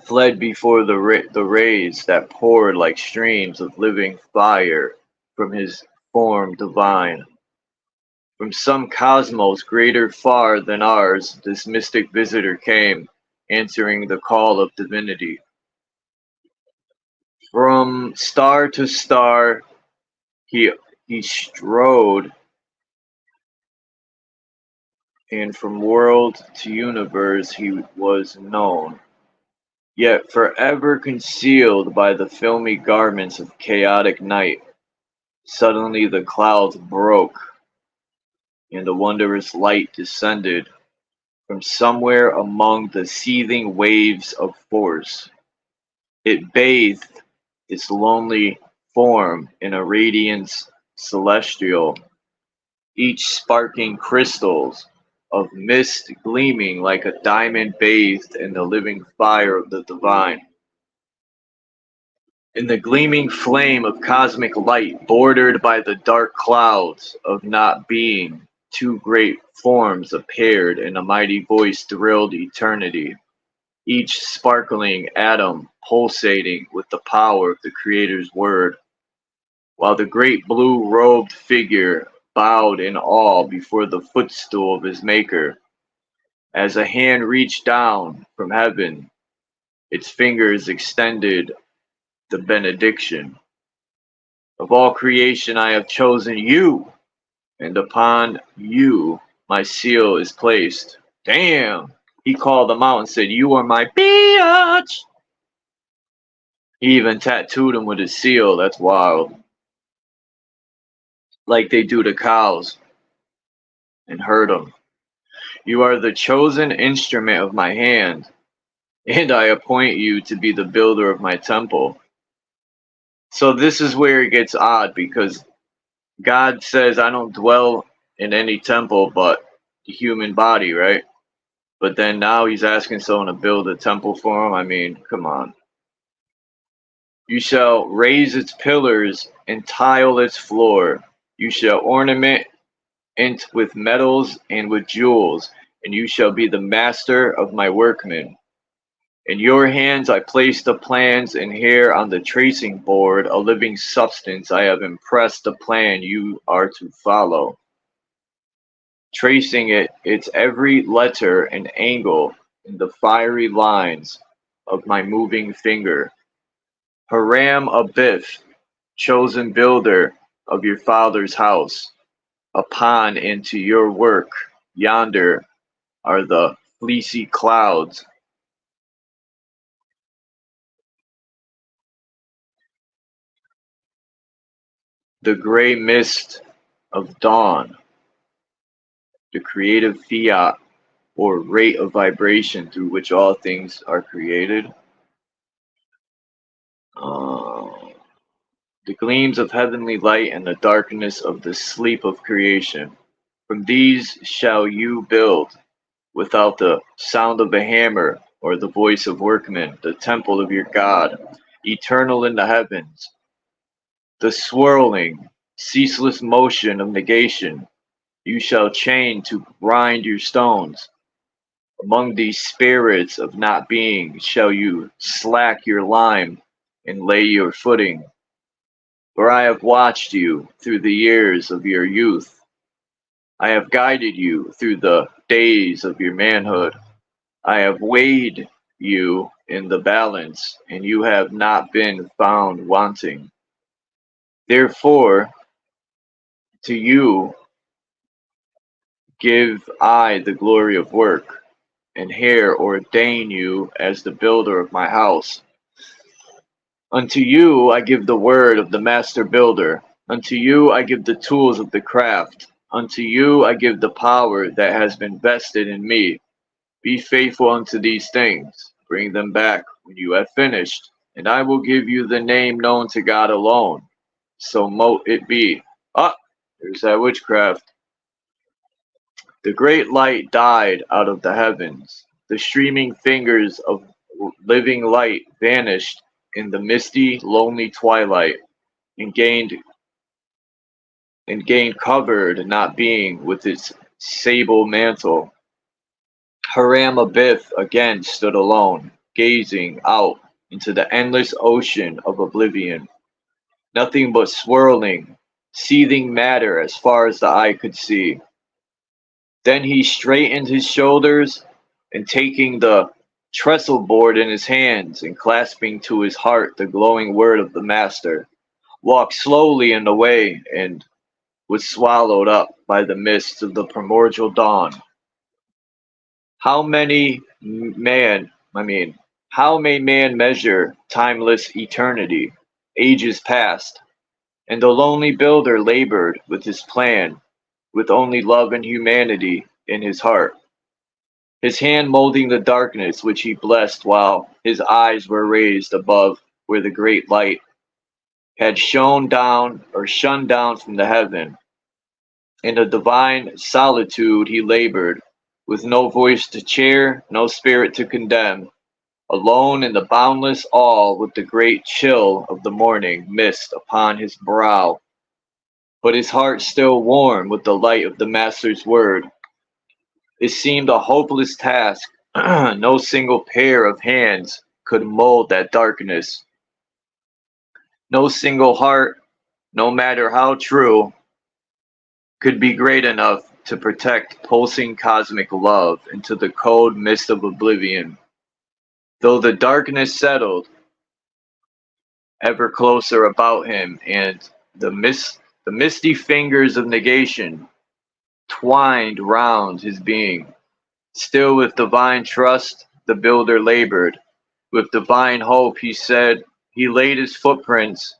fled before the rays that poured like streams of living fire from his form divine. From some cosmos greater far than ours, this mystic visitor came, answering the call of divinity. From star to star, he strode, and from world to universe he was known, yet forever concealed by the filmy garments of chaotic night. Suddenly the clouds broke, and a wondrous light descended from somewhere among the seething waves of force. It bathed its lonely form in a radiance celestial, each sparking crystals of mist gleaming like a diamond bathed in the living fire of the divine. In the gleaming flame of cosmic light, bordered by the dark clouds of not being, two great forms appeared, and a mighty voice thrilled eternity, each sparkling atom pulsating with the power of the Creator's word, while the great blue-robed figure bowed in awe before the footstool of his Maker. As a hand reached down from heaven, its fingers extended the benediction. Of all creation I have chosen you, and upon you my seal is placed. Damn! He called them out and said, "You are my bitch!" He even tattooed him with his seal. That's wild. Like they do to cows, and hurt them. You are the chosen instrument of my hand, and I appoint you to be the builder of my temple. So this is where it gets odd, because God says, I don't dwell in any temple but the human body, right? But then now he's asking someone to build a temple for him. I mean, come on. You shall raise its pillars and tile its floor. You shall ornament it with metals and with jewels, and you shall be the master of my workmen. In your hands I place the plans, and here on the tracing board, a living substance, I have impressed the plan you are to follow. Tracing its every letter and angle in the fiery lines of my moving finger. Haram Abith, chosen builder of your father's house, upon into your work, yonder, are the fleecy clouds. The gray mist of dawn, the creative fiat or rate of vibration through which all things are created. The gleams of heavenly light and the darkness of the sleep of creation. From these shall you build, without the sound of a hammer or the voice of workmen, the temple of your God, eternal in the heavens. The swirling, ceaseless motion of negation you shall chain to grind your stones. Among these spirits of not being shall you slack your lime and lay your footing. For I have watched you through the years of your youth. I have guided you through the days of your manhood. I have weighed you in the balance, and you have not been found wanting. Therefore, to you give I the glory of work, and here ordain you as the builder of my house. Unto you I give the word of the master builder. Unto you I give the tools of the craft. Unto you I give the power that has been vested in me. Be faithful unto these things. Bring them back when you have finished, and I will give you the name known to God alone. So mote it be. Ah, there's that witchcraft. The great light died out of the heavens. The streaming fingers of living light vanished in the misty, lonely twilight, and gained covered not being with its sable mantle. Haram Abiff again stood alone, gazing out into the endless ocean of oblivion. Nothing but swirling, seething matter as far as the eye could see. Then he straightened his shoulders, and taking the trestle board in his hands and clasping to his heart the glowing word of the master, walked slowly in the way and was swallowed up by the mists of the primordial dawn. How may man measure timeless eternity, ages past? And the lonely builder labored with his plan, with only love and humanity in his heart, his hand molding the darkness which he blessed while his eyes were raised above where the great light had shone down or shunned down from the heaven. In the divine solitude he labored, with no voice to cheer, no spirit to condemn, alone in the boundless all with the great chill of the morning mist upon his brow, but his heart still warm with the light of the Master's word. It seemed a hopeless task. No single pair of hands could mold that darkness. No single heart, no matter how true, could be great enough to protect pulsing cosmic love into the cold mist of oblivion. Though the darkness settled ever closer about him, and the misty fingers of negation twined round his being, still with divine trust the builder labored. With divine hope he laid his footprints,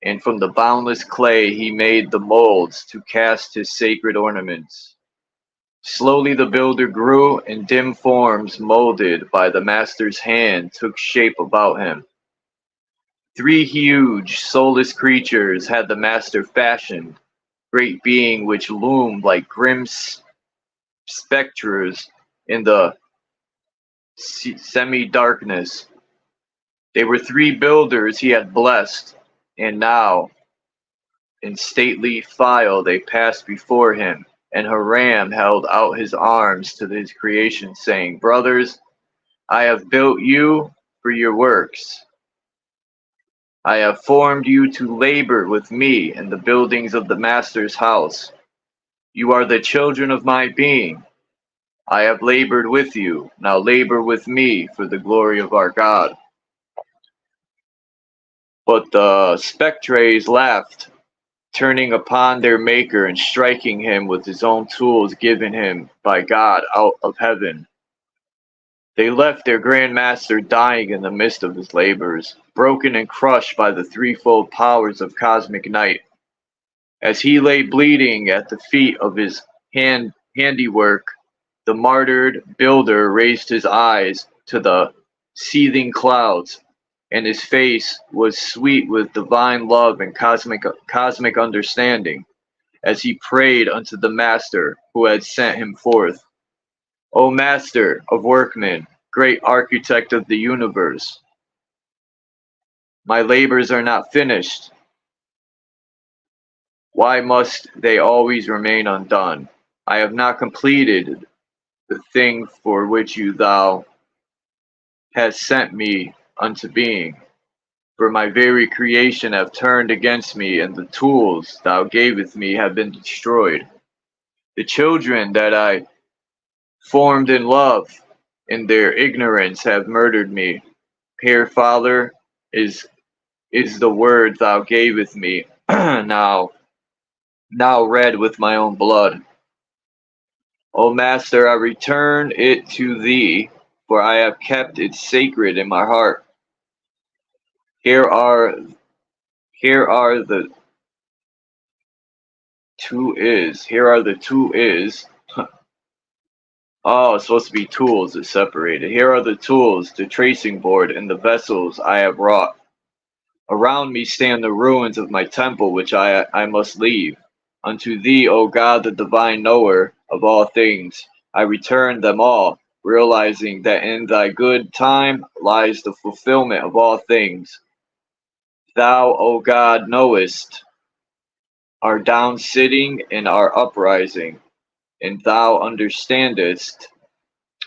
and from the boundless clay he made the molds to cast his sacred ornaments. Slowly the builder grew, and dim forms molded by the master's hand took shape about him. 3 huge, soulless creatures had the master fashioned, great being which loomed like grim spectres in the semi-darkness. They were 3 builders he had blessed, and now, in stately file they passed before him, and Haram held out his arms to his creation, saying, "Brothers, I have built you for your works. I have formed you to labor with me in the buildings of the Master's house. You are the children of my being. I have labored with you, now labor with me for the glory of our God." But the spectres laughed. turning upon their Maker and striking him with his own tools given him by God out of heaven. They left their Grand Master dying in the midst of his labors, broken and crushed by the threefold powers of cosmic night. As he lay bleeding at the feet of his handiwork, the martyred builder raised his eyes to the seething clouds, and his face was sweet with divine love and cosmic understanding, as he prayed unto the Master who had sent him forth. O Master of workmen, great architect of the universe, my labors are not finished. Why must they always remain undone? I have not completed the thing for which thou hast sent me unto being. For my very creation have turned against me, and the tools thou gavest me have been destroyed. The children that I formed in love, in their ignorance, have murdered me. Here, Father, is the word thou gavest me, now read with my own blood. O Master, I return it to thee, for I have kept it sacred in my heart. Here are the two is. Here are the two is. Oh, it's supposed to be tools. It's separated. Here are the tools, the tracing board, and the vessels I have wrought. Around me stand the ruins of my temple, which I must leave. Unto thee, O God, the divine knower of all things, I return them all, realizing that in thy good time lies the fulfillment of all things. Thou, O God, knowest our down sitting and our uprising, and thou understandest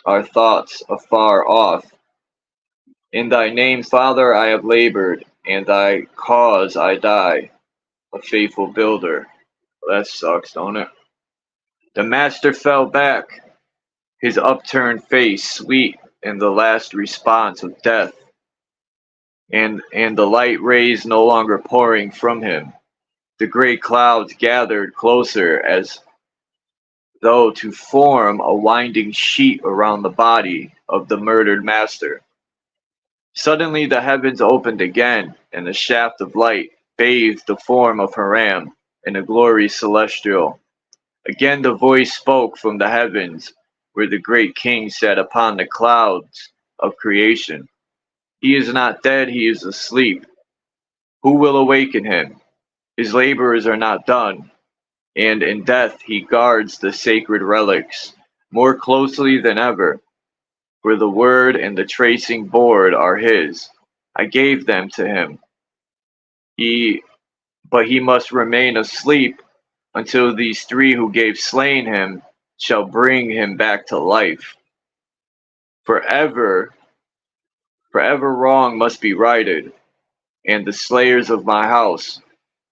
our thoughts afar off. In thy name, Father, I have labored, and thy cause I die, a faithful builder. Well, that sucks, don't it? The Master fell back, his upturned face sweet in the last response of death, and the light rays no longer pouring from him. The great clouds gathered closer as though to form a winding sheet around the body of the murdered Master. Suddenly the heavens opened again, and a shaft of light bathed the form of Haram in a glory celestial. Again the voice spoke from the heavens, where the great king sat upon the clouds of creation. He is not dead, he is asleep. Who will awaken him? His labors are not done, and in death he guards the sacred relics more closely than ever, for the word and the tracing board are his. I gave them to him. But he must remain asleep until these three who gave slain him shall bring him back to life. Forever wrong must be righted, and the slayers of my house,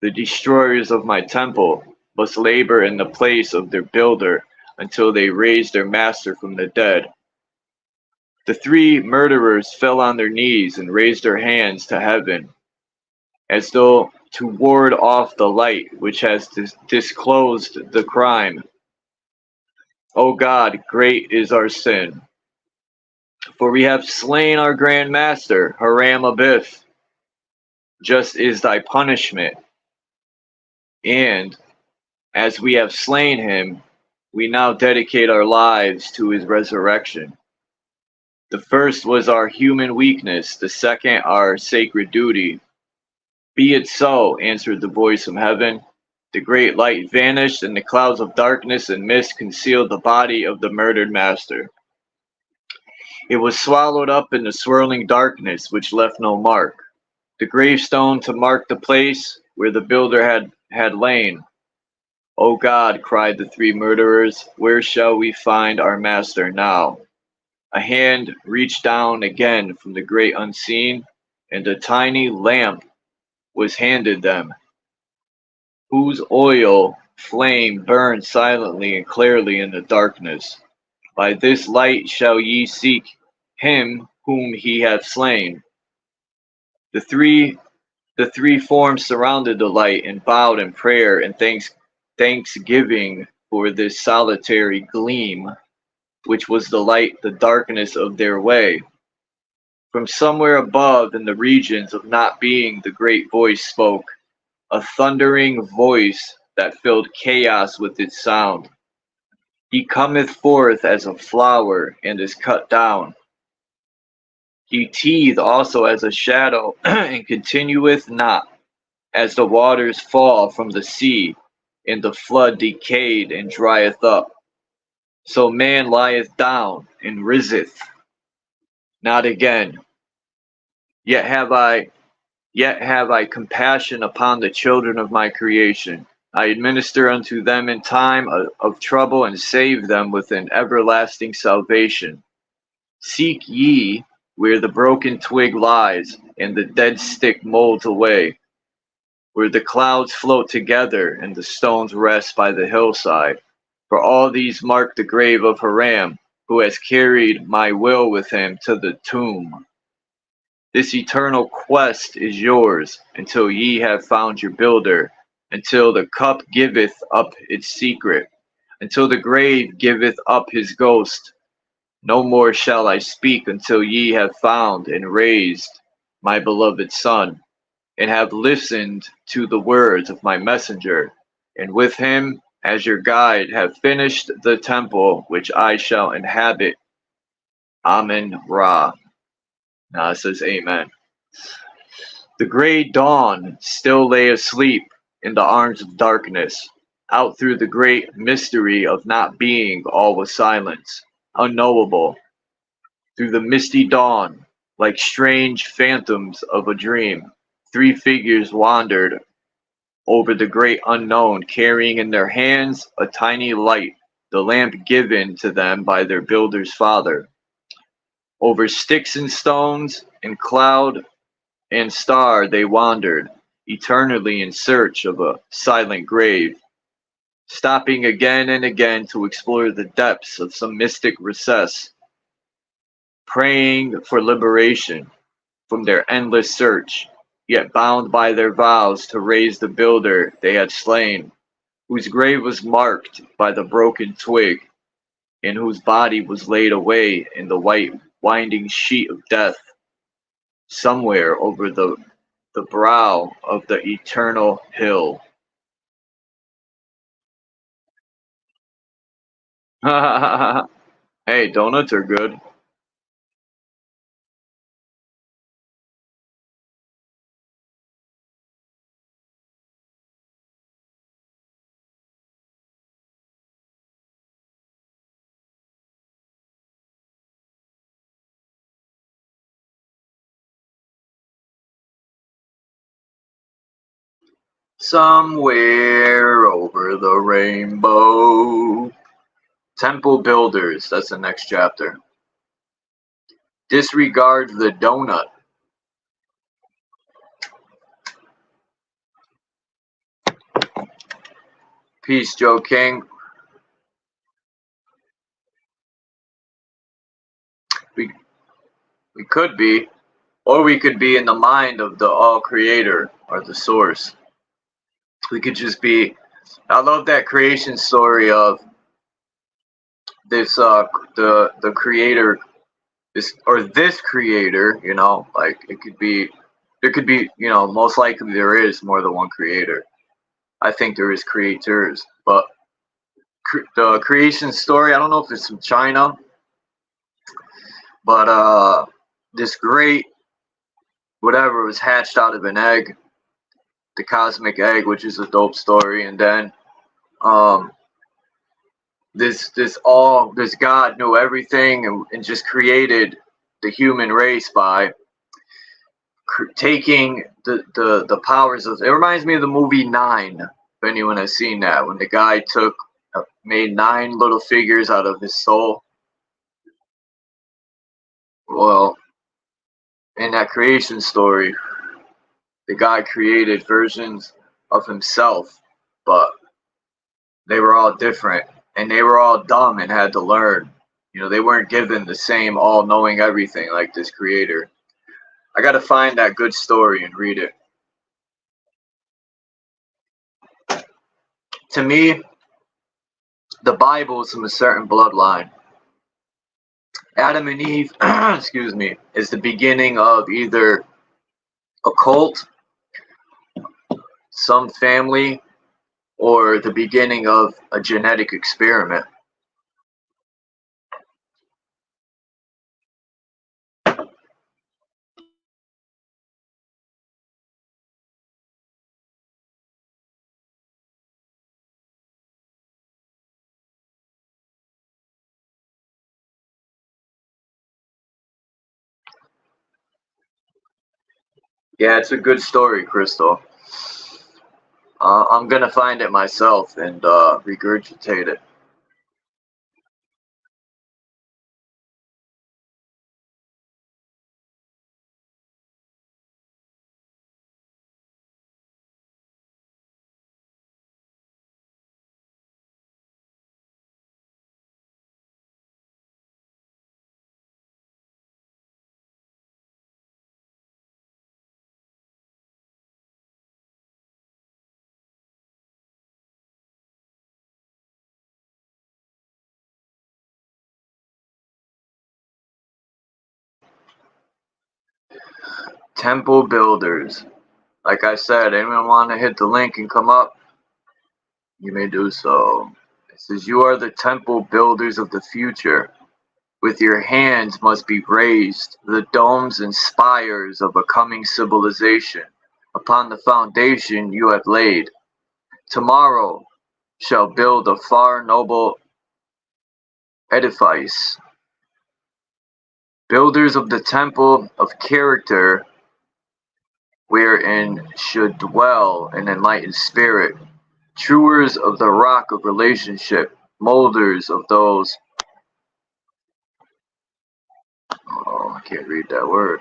the destroyers of my temple, must labor in the place of their builder until they raise their master from the dead. The three murderers fell on their knees and raised their hands to heaven, as though to ward off the light which has disclosed the crime. O God, great is our sin, for we have slain our Grand Master, Haram Abith. Just is thy punishment, and as we have slain him, we now dedicate our lives to his resurrection. The first was our human weakness, the second our sacred duty. Be it so, answered the voice from heaven. The great light vanished, and the clouds of darkness and mist concealed the body of the murdered Master. It was swallowed up in the swirling darkness, which left no mark. The gravestone to mark the place where the builder had lain. O God, cried the three murderers, where shall we find our Master now? A hand reached down again from the great unseen, and a tiny lamp was handed them, whose oil flame burned silently and clearly in the darkness. By this light shall ye seek him whom he hath slain. The three The three forms surrounded the light and bowed in prayer and thanksgiving for this solitary gleam, which was the light, the darkness of their way. From somewhere above in the regions of not being, the great voice spoke, a thundering voice that filled chaos with its sound. He cometh forth as a flower and is cut down. He teeth also as a shadow and continueth not, as the waters fall from the sea, and the flood decayed and drieth up. So man lieth down and riseth not again. Yet have I compassion upon the children of my creation. I administer unto them in time of trouble and save them with an everlasting salvation. Seek ye where the broken twig lies and the dead stick molds away, where the clouds float together and the stones rest by the hillside. For all these mark the grave of Haram, who has carried my will with him to the tomb. This eternal quest is yours, until ye have found your builder, until the cup giveth up its secret, until the grave giveth up his ghost. No more shall I speak until ye have found and raised my beloved Son, and have listened to the words of my messenger, and with him as your guide have finished the temple which I shall inhabit. Amen Ra. Now it says Amen. The gray dawn still lay asleep in the arms of darkness. Out through the great mystery of not being, all was silence, unknowable. Through the misty dawn, like strange phantoms of a dream, three figures wandered over the great unknown, carrying in their hands a tiny light, the lamp given to them by their builder's father. Over sticks and stones, and cloud and star they wandered, eternally in search of a silent grave, stopping again and again to explore the depths of some mystic recess, praying for liberation from their endless search, yet bound by their vows to raise the builder they had slain, whose grave was marked by the broken twig, and whose body was laid away in the white winding sheet of death, somewhere over the brow of the eternal hill. Hey, donuts are good. Somewhere over the rainbow. Temple builders, that's the next chapter. Disregard the donut. Peace, Joe King. We could be, or we could be in the mind of the all creator or the source. We could just be. I love that creation story of this the creator, this creator, you know, like there could be, you know, most likely there is more than one creator. I think there is creators, but the creation story, I don't know if it's from China, but this great whatever was hatched out of an egg, the cosmic egg, which is a dope story, and then this God knew everything and just created the human race by taking the powers of. It reminds me of the movie 9, if anyone has seen that, when the guy made 9 little figures out of his soul. Well, in that creation story, the guy created versions of himself, but they were all different, and they were all dumb and had to learn. You know, they weren't given the same all-knowing everything like this creator. I gotta find that good story and read it. To me, the Bible is from a certain bloodline. Adam and Eve, excuse me, is the beginning of either a cult, some family, or the beginning of a genetic experiment. Yeah, it's a good story, Crystal. I'm gonna find it myself and regurgitate it. Temple builders. Like I said, anyone want to hit the link and come up? You may do so. It says, you are the temple builders of the future. With your hands must be raised the domes and spires of a coming civilization upon the foundation you have laid. Tomorrow shall build a far noble edifice. Builders of the temple of character, wherein should dwell an enlightened spirit, truers of the rock of relationship, molders of those, oh, I can't read that word,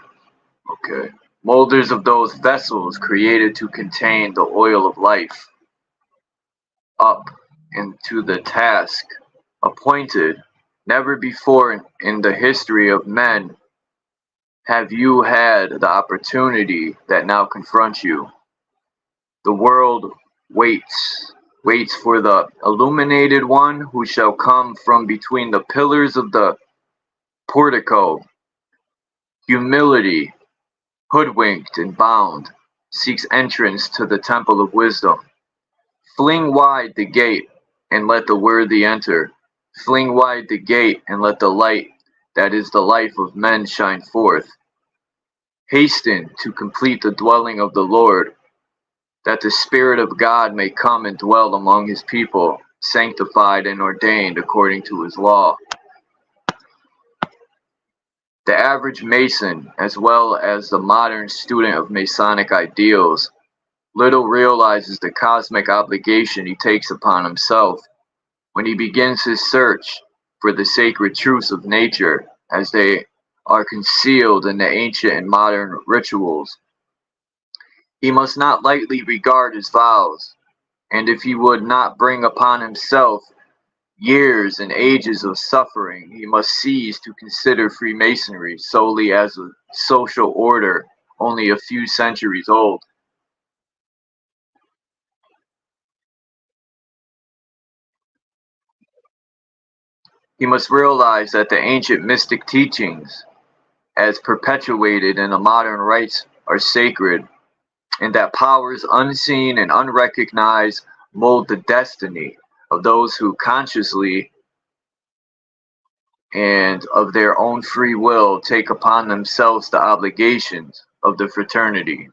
okay, molders of those vessels created to contain the oil of life, up into the task appointed. Never before in the history of men have you had the opportunity that now confronts you. The world waits for the illuminated one who shall come from between the pillars of the portico. Humility, hoodwinked and bound, seeks entrance to the temple of wisdom. Fling wide the gate and let the worthy enter. Fling wide the gate and let the light that is the life of men shine forth. Hasten to complete the dwelling of the Lord, that the Spirit of God may come and dwell among his people, sanctified and ordained according to his law. The average Mason, as well as the modern student of Masonic ideals, little realizes the cosmic obligation he takes upon himself when he begins his search for the sacred truths of nature as they are concealed in the ancient and modern rituals. He must not lightly regard his vows, and if he would not bring upon himself years and ages of suffering, he must cease to consider Freemasonry solely as a social order only a few centuries old. He must realize that the ancient mystic teachings, as perpetuated in the modern rites, are sacred, and that powers unseen and unrecognized mold the destiny of those who consciously and of their own free will take upon themselves the obligations of the fraternity.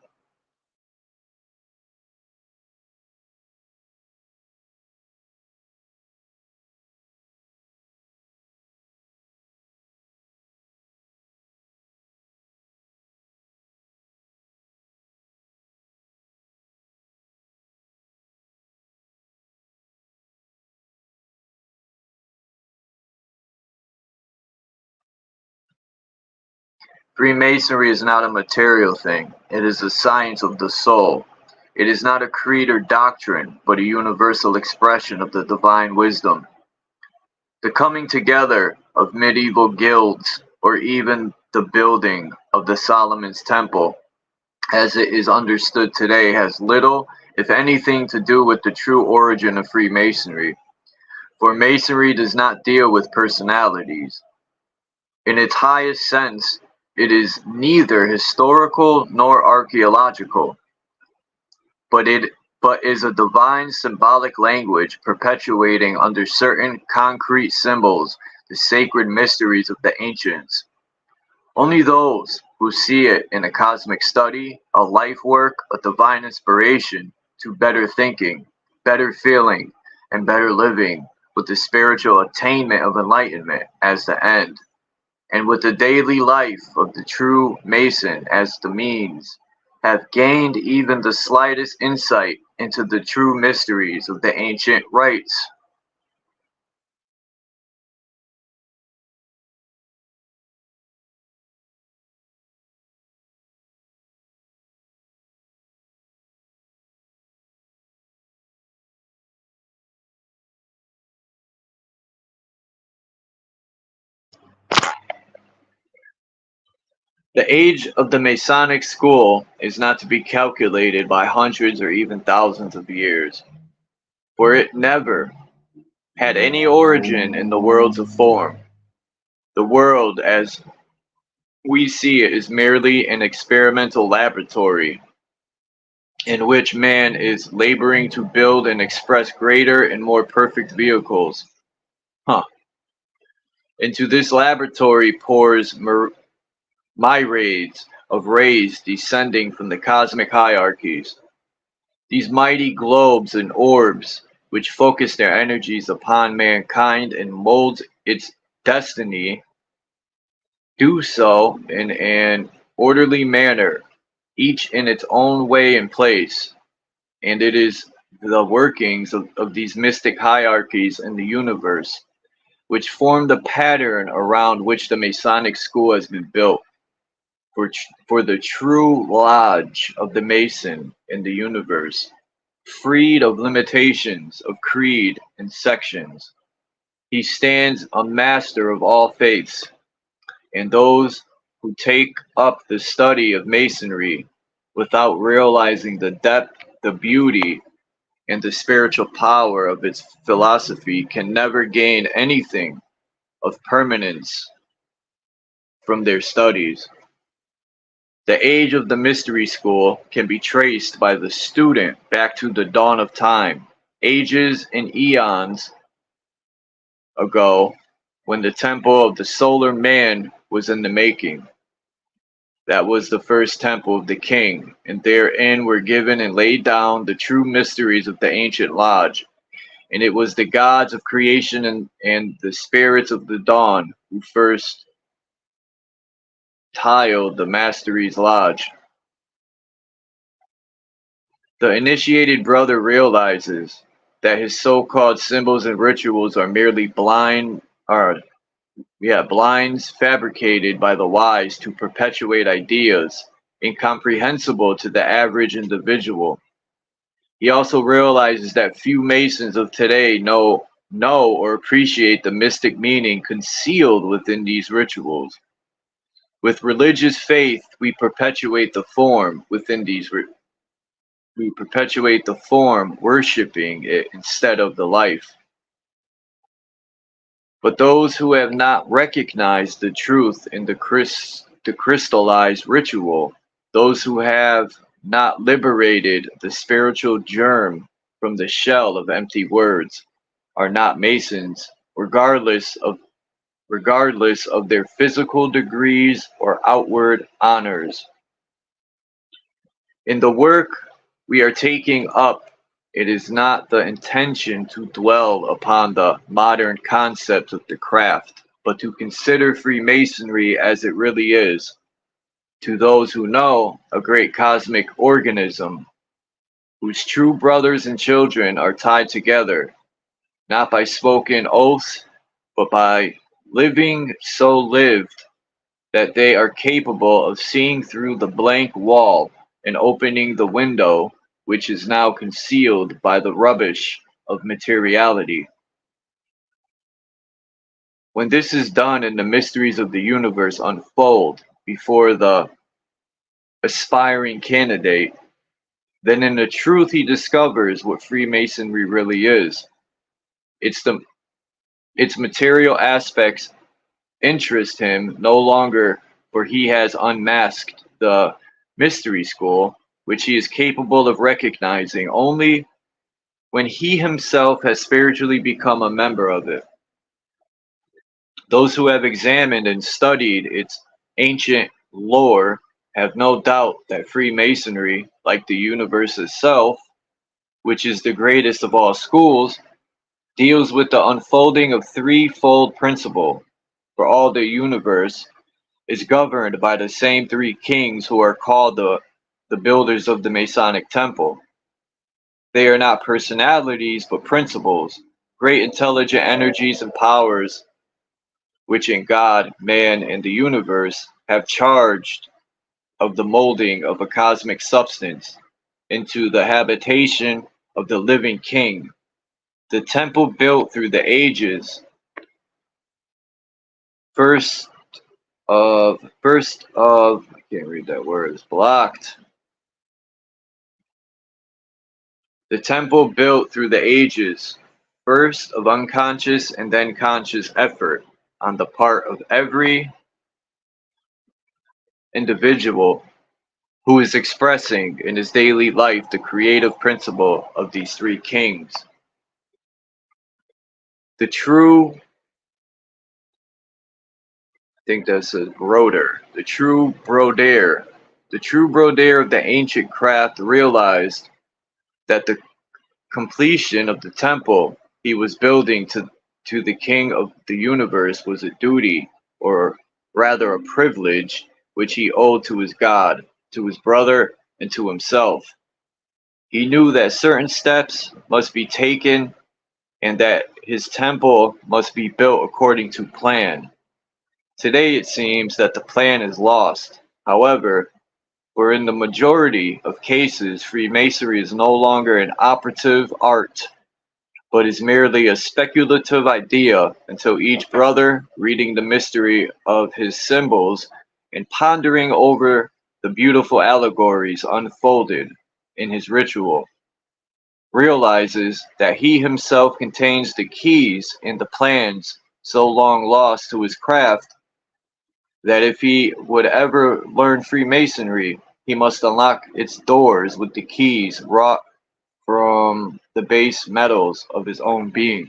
Freemasonry is not a material thing. It is a science of the soul. It is not a creed or doctrine, but a universal expression of the divine wisdom. The coming together of medieval guilds, or even the building of the Solomon's Temple, as it is understood today, has little, if anything, to do with the true origin of Freemasonry. For Masonry does not deal with personalities. In its highest sense, it is neither historical nor archaeological, but is a divine symbolic language perpetuating under certain concrete symbols the sacred mysteries of the ancients. Only those who see it in a cosmic study, a life work, a divine inspiration to better thinking, better feeling, and better living, with the spiritual attainment of enlightenment as the end, and with the daily life of the true Mason as the means, have gained even the slightest insight into the true mysteries of the ancient rites. The age of the Masonic school is not to be calculated by hundreds or even thousands of years, for it never had any origin in the worlds of form. The world as we see it is merely an experimental laboratory in which man is laboring to build and express greater and more perfect vehicles. Into this laboratory pours myriads of rays descending from the cosmic hierarchies. These mighty globes and orbs, which focus their energies upon mankind and mold its destiny, do so in an orderly manner, each in its own way and place. And it is the workings of these mystic hierarchies in the universe which form the pattern around which the Masonic school has been built. For the true lodge of the Mason in the universe, freed of limitations of creed and sections, he stands a master of all faiths, and those who take up the study of Masonry without realizing the depth, the beauty, and the spiritual power of its philosophy can never gain anything of permanence from their studies. The age of the mystery school can be traced by the student back to the dawn of time, ages and eons ago, when the temple of the solar man was in the making. That was the first temple of the king, and therein were given and laid down the true mysteries of the ancient lodge. And it was the gods of creation and the spirits of the dawn who first tiled the Mastery's lodge. The initiated brother realizes that his so-called symbols and rituals are merely blinds fabricated by the wise to perpetuate ideas incomprehensible to the average individual. He also realizes that few Masons of today know or appreciate the mystic meaning concealed within these rituals. With religious faith, we perpetuate the form within these we perpetuate the form, worshiping it instead of the life. But those who have not recognized the truth in the crystallized ritual, those who have not liberated the spiritual germ from the shell of empty words, are not Masons, regardless of their physical degrees or outward honors. In the work we are taking up, it is not the intention to dwell upon the modern concepts of the craft, but to consider Freemasonry as it really is, to those who know, a great cosmic organism, whose true brothers and children are tied together, not by spoken oaths, but by living so lived that they are capable of seeing through the blank wall and opening the window which is now concealed by the rubbish of materiality. When this is done and the mysteries of the universe unfold before the aspiring candidate, then in the truth he discovers what Freemasonry really is. Its material aspects interest him no longer, for he has unmasked the mystery school, which he is capable of recognizing only when he himself has spiritually become a member of it. Those who have examined and studied its ancient lore have no doubt that Freemasonry, like the universe itself, which is the greatest of all schools, deals with the unfolding of threefold principle, for all the universe is governed by the same three kings who are called the builders of the Masonic temple. They are not personalities but principles, great intelligent energies and powers which in God, man, and the universe have charged of the molding of a cosmic substance into the habitation of the living king. The temple built through the ages, I can't read that word, it's blocked. The temple built through the ages, first of unconscious and then conscious effort on the part of every individual who is expressing in his daily life the creative principle of these three kings. The true, I think that says broder, the true broder of the ancient craft realized that the completion of the temple he was building to the king of the universe was a duty, or rather a privilege, which he owed to his God, to his brother, and to himself. He knew that certain steps must be taken and that his temple must be built according to plan. Today it seems that the plan is lost. However, for in the majority of cases, Freemasonry is no longer an operative art, but is merely a speculative idea until each brother, reading the mystery of his symbols and pondering over the beautiful allegories unfolded in his ritual, realizes that he himself contains the keys and the plans so long lost to his craft that if he would ever learn Freemasonry, he must unlock its doors with the keys wrought from the base metals of his own being.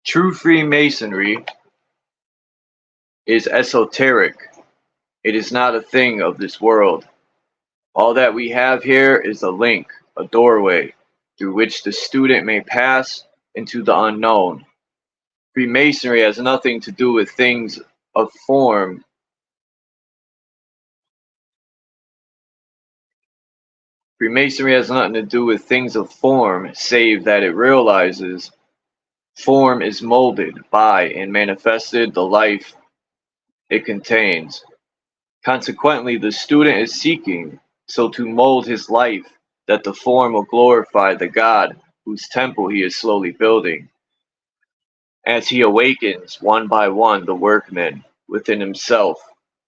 True Freemasonry is esoteric. It is not a thing of this world. All that we have here is a link, a doorway, through which the student may pass into the unknown. Freemasonry has nothing to do with things of form. Freemasonry has nothing to do with things of form, save that it realizes form is molded by and manifested the life it contains. Consequently, the student is seeking so to mold his life that the form will glorify the God whose temple he is slowly building. As he awakens one by one the workmen within himself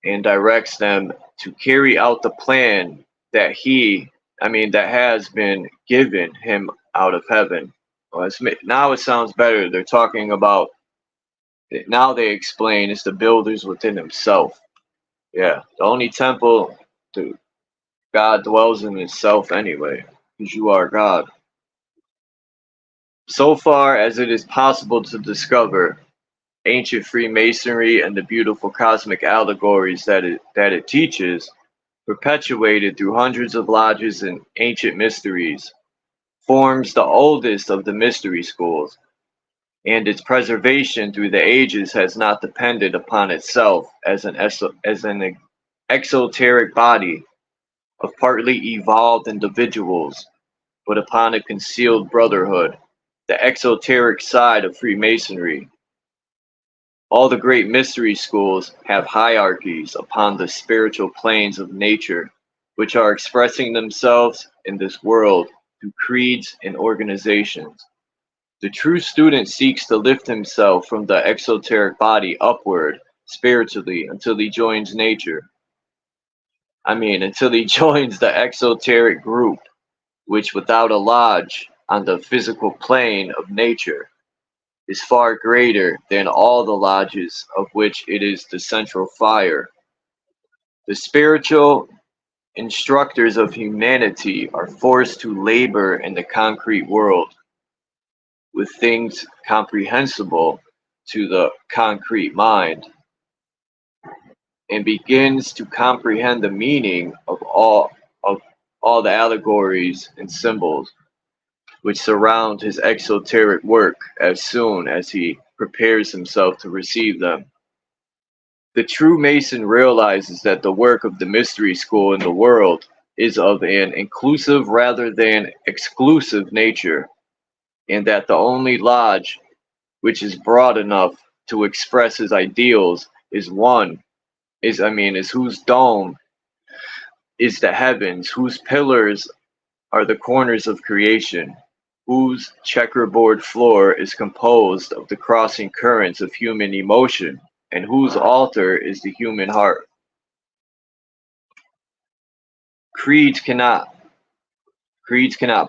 and directs them to carry out the plan that that has been given him out of heaven. Well, now it sounds better. They're talking about, now they explain it's the builders within himself. Yeah, the only temple to God dwells in himself anyway, because you are God. So far as it is possible to discover, ancient Freemasonry and the beautiful cosmic allegories that it teaches, perpetuated through hundreds of lodges and ancient mysteries, forms the oldest of the mystery schools, and its preservation through the ages has not depended upon itself as an exoteric body of partly evolved individuals, but upon a concealed brotherhood, the exoteric side of Freemasonry. All the great mystery schools have hierarchies upon the spiritual planes of nature, which are expressing themselves in this world through creeds and organizations. The true student seeks to lift himself from the exoteric body upward spiritually until he joins nature. until he joins the exoteric group, which without a lodge on the physical plane of nature is far greater than all the lodges of which it is the central fire. The spiritual instructors of humanity are forced to labor in the concrete world with things comprehensible to the concrete mind, and begins to comprehend the meaning of all the allegories and symbols which surround his exoteric work as soon as he prepares himself to receive them. The true Mason realizes that the work of the mystery school in the world is of an inclusive rather than exclusive nature, and that the only lodge which is broad enough to express his ideals is whose dome is the heavens, whose pillars are the corners of creation, whose checkerboard floor is composed of the crossing currents of human emotion, and whose altar is the human heart. Creeds cannot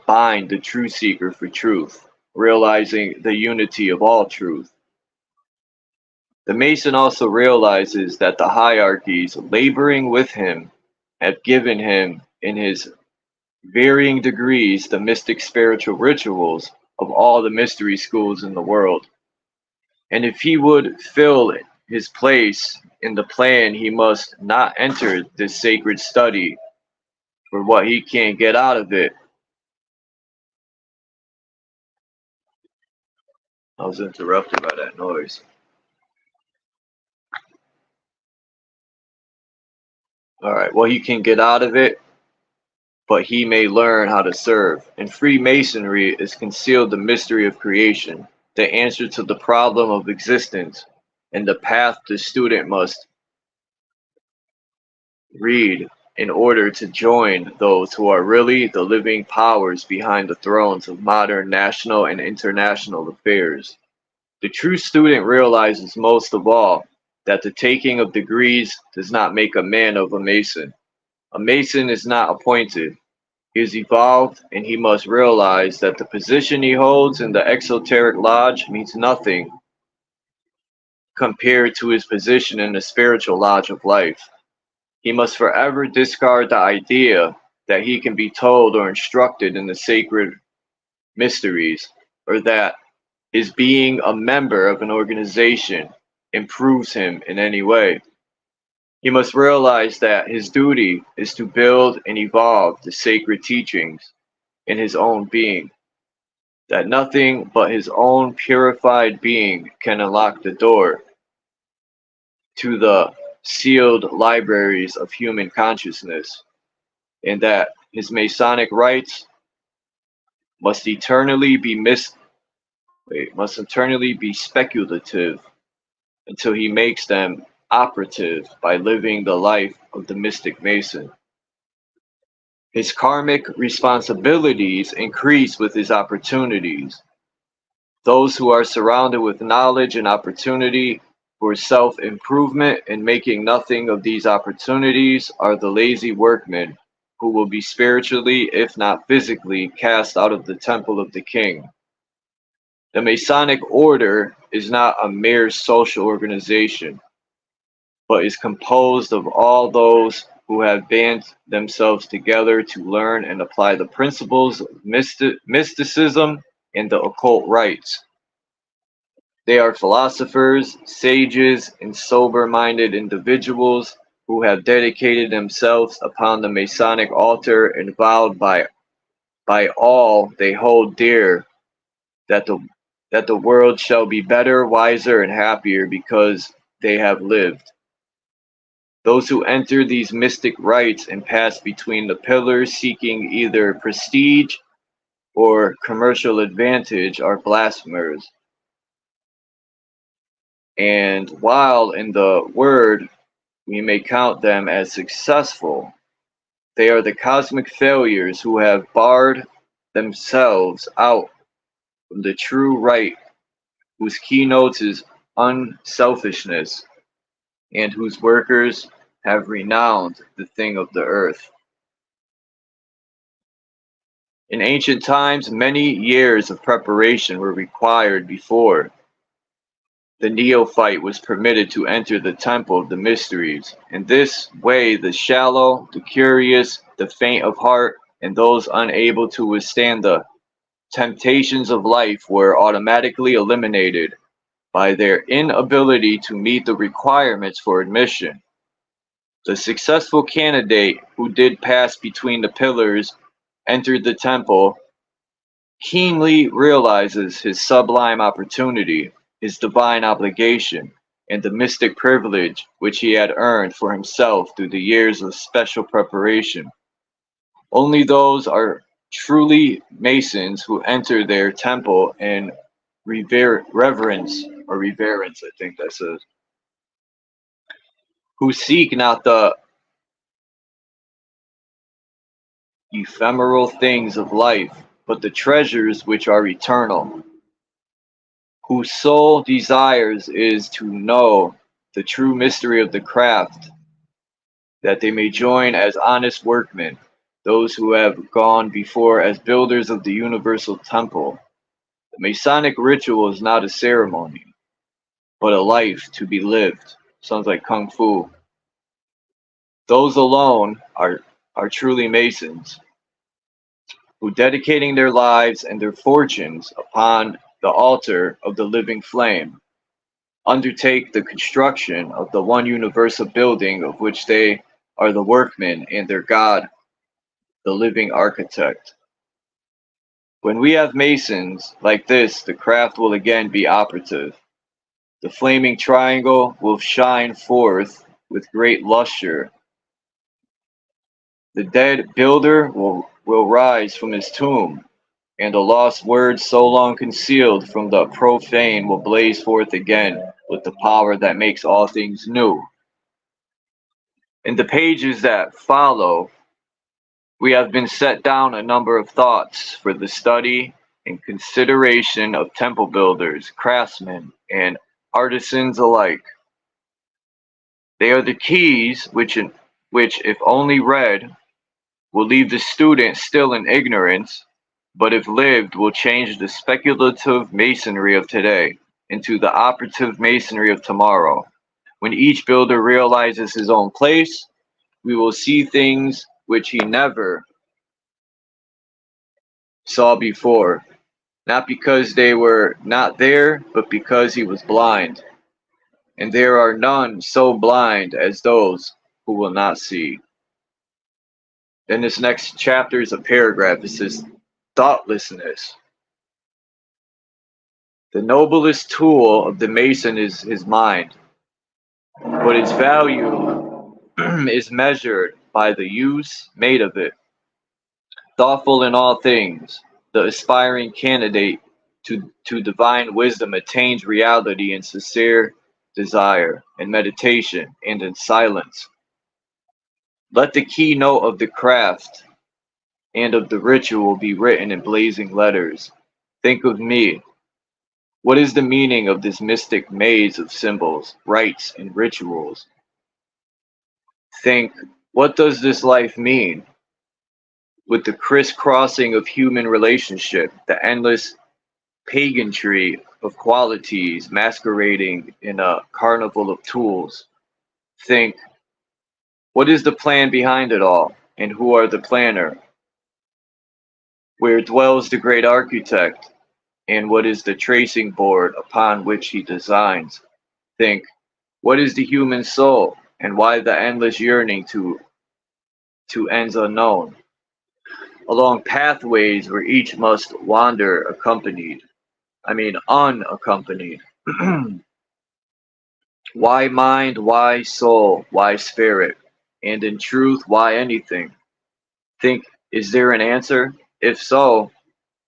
bind the true seeker for truth, realizing the unity of all truth. The Mason also realizes that the hierarchies laboring with him have given him, in his varying degrees, the mystic spiritual rituals of all the mystery schools in the world. And if he would fill his place in the plan, he must not enter this sacred study for what he can't get out of it. I was interrupted by that noise. All right, well, he can get out of it, but he may learn how to serve. In Freemasonry is concealed the mystery of creation, the answer to the problem of existence, and the path the student must read in order to join those who are really the living powers behind the thrones of modern national and international affairs. The true student realizes most of all that the taking of degrees does not make a man of a Mason. A Mason is not appointed. He is evolved, and he must realize that the position he holds in the exoteric lodge means nothing compared to his position in the spiritual lodge of life. He must forever discard the idea that he can be told or instructed in the sacred mysteries, or that his being a member of an organization improves him in any way. He must realize that his duty is to build and evolve the sacred teachings in his own being, that nothing but his own purified being can unlock the door to the sealed libraries of human consciousness, and that his Masonic rites must eternally be speculative until he makes them operative by living the life of the mystic Mason. His karmic responsibilities increase with his opportunities. Those who are surrounded with knowledge and opportunity for self-improvement and making nothing of these opportunities are the lazy workmen who will be spiritually, if not physically, cast out of the temple of the king. The Masonic order is not a mere social organization, but is composed of all those who have band themselves together to learn and apply the principles of mysticism and the occult rites. They are philosophers, sages, and sober-minded individuals who have dedicated themselves upon the Masonic altar and vowed by all they hold dear that the world shall be better, wiser, and happier because they have lived. Those who enter these mystic rites and pass between the pillars seeking either prestige or commercial advantage are blasphemers. And while in the word we may count them as successful, they are the cosmic failures who have barred themselves out from the true right, whose keynote is unselfishness, and whose workers have renowned the thing of the earth. In ancient times, many years of preparation were required before the neophyte was permitted to enter the temple of the mysteries. In this way, the shallow, the curious, the faint of heart, and those unable to withstand the temptations of life were automatically eliminated by their inability to meet the requirements for admission. The successful candidate who did pass between the pillars entered the temple, keenly realizes his sublime opportunity, his divine obligation, and the mystic privilege which he had earned for himself through the years of special preparation. Only those are truly Masons who enter their temple in reverence, I think that says, who seek not the ephemeral things of life, but the treasures which are eternal, whose sole desires is to know the true mystery of the craft, that they may join as honest workmen, those who have gone before as builders of the universal temple. The Masonic ritual is not a ceremony, but a life to be lived. Sounds like Kung Fu. Those alone are truly Masons, who dedicating their lives and their fortunes upon the altar of the living flame, undertake the construction of the one universal building of which they are the workmen and their God, the living architect. When we have Masons like this, the craft will again be operative. The flaming triangle will shine forth with great luster. The dead builder will rise from his tomb, and the lost words so long concealed from the profane will blaze forth again with the power that makes all things new. In the pages that follow, we have been set down a number of thoughts for the study and consideration of temple builders, craftsmen, and artisans alike. They are the keys which, if only read, will leave the student still in ignorance, but if lived, will change the speculative masonry of today into the operative masonry of tomorrow. When each builder realizes his own place, we will see things which he never saw before, not because they were not there, but because he was blind. And there are none so blind as those who will not see. Then this next chapter is a paragraph. It says, Thoughtlessness. The noblest tool of the Mason is his mind, but its value is measured by the use made of it. Thoughtful in all things, the aspiring candidate to divine wisdom attains reality in sincere desire, in meditation, and in silence. Let the keynote of the craft and of the ritual be written in blazing letters. Think of me. What is the meaning of this mystic maze of symbols, rites, and rituals? Think, what does this life mean? With the crisscrossing of human relationship, the endless pageantry of qualities masquerading in a carnival of tools. Think, what is the plan behind it all, and who are the planner? Where dwells the great architect, and what is the tracing board upon which he designs? Think, what is the human soul, and why the endless yearning to ends unknown? Along pathways where each must wander unaccompanied. Why mind, why soul, why spirit? And in truth, why anything? Think, is there an answer? If so,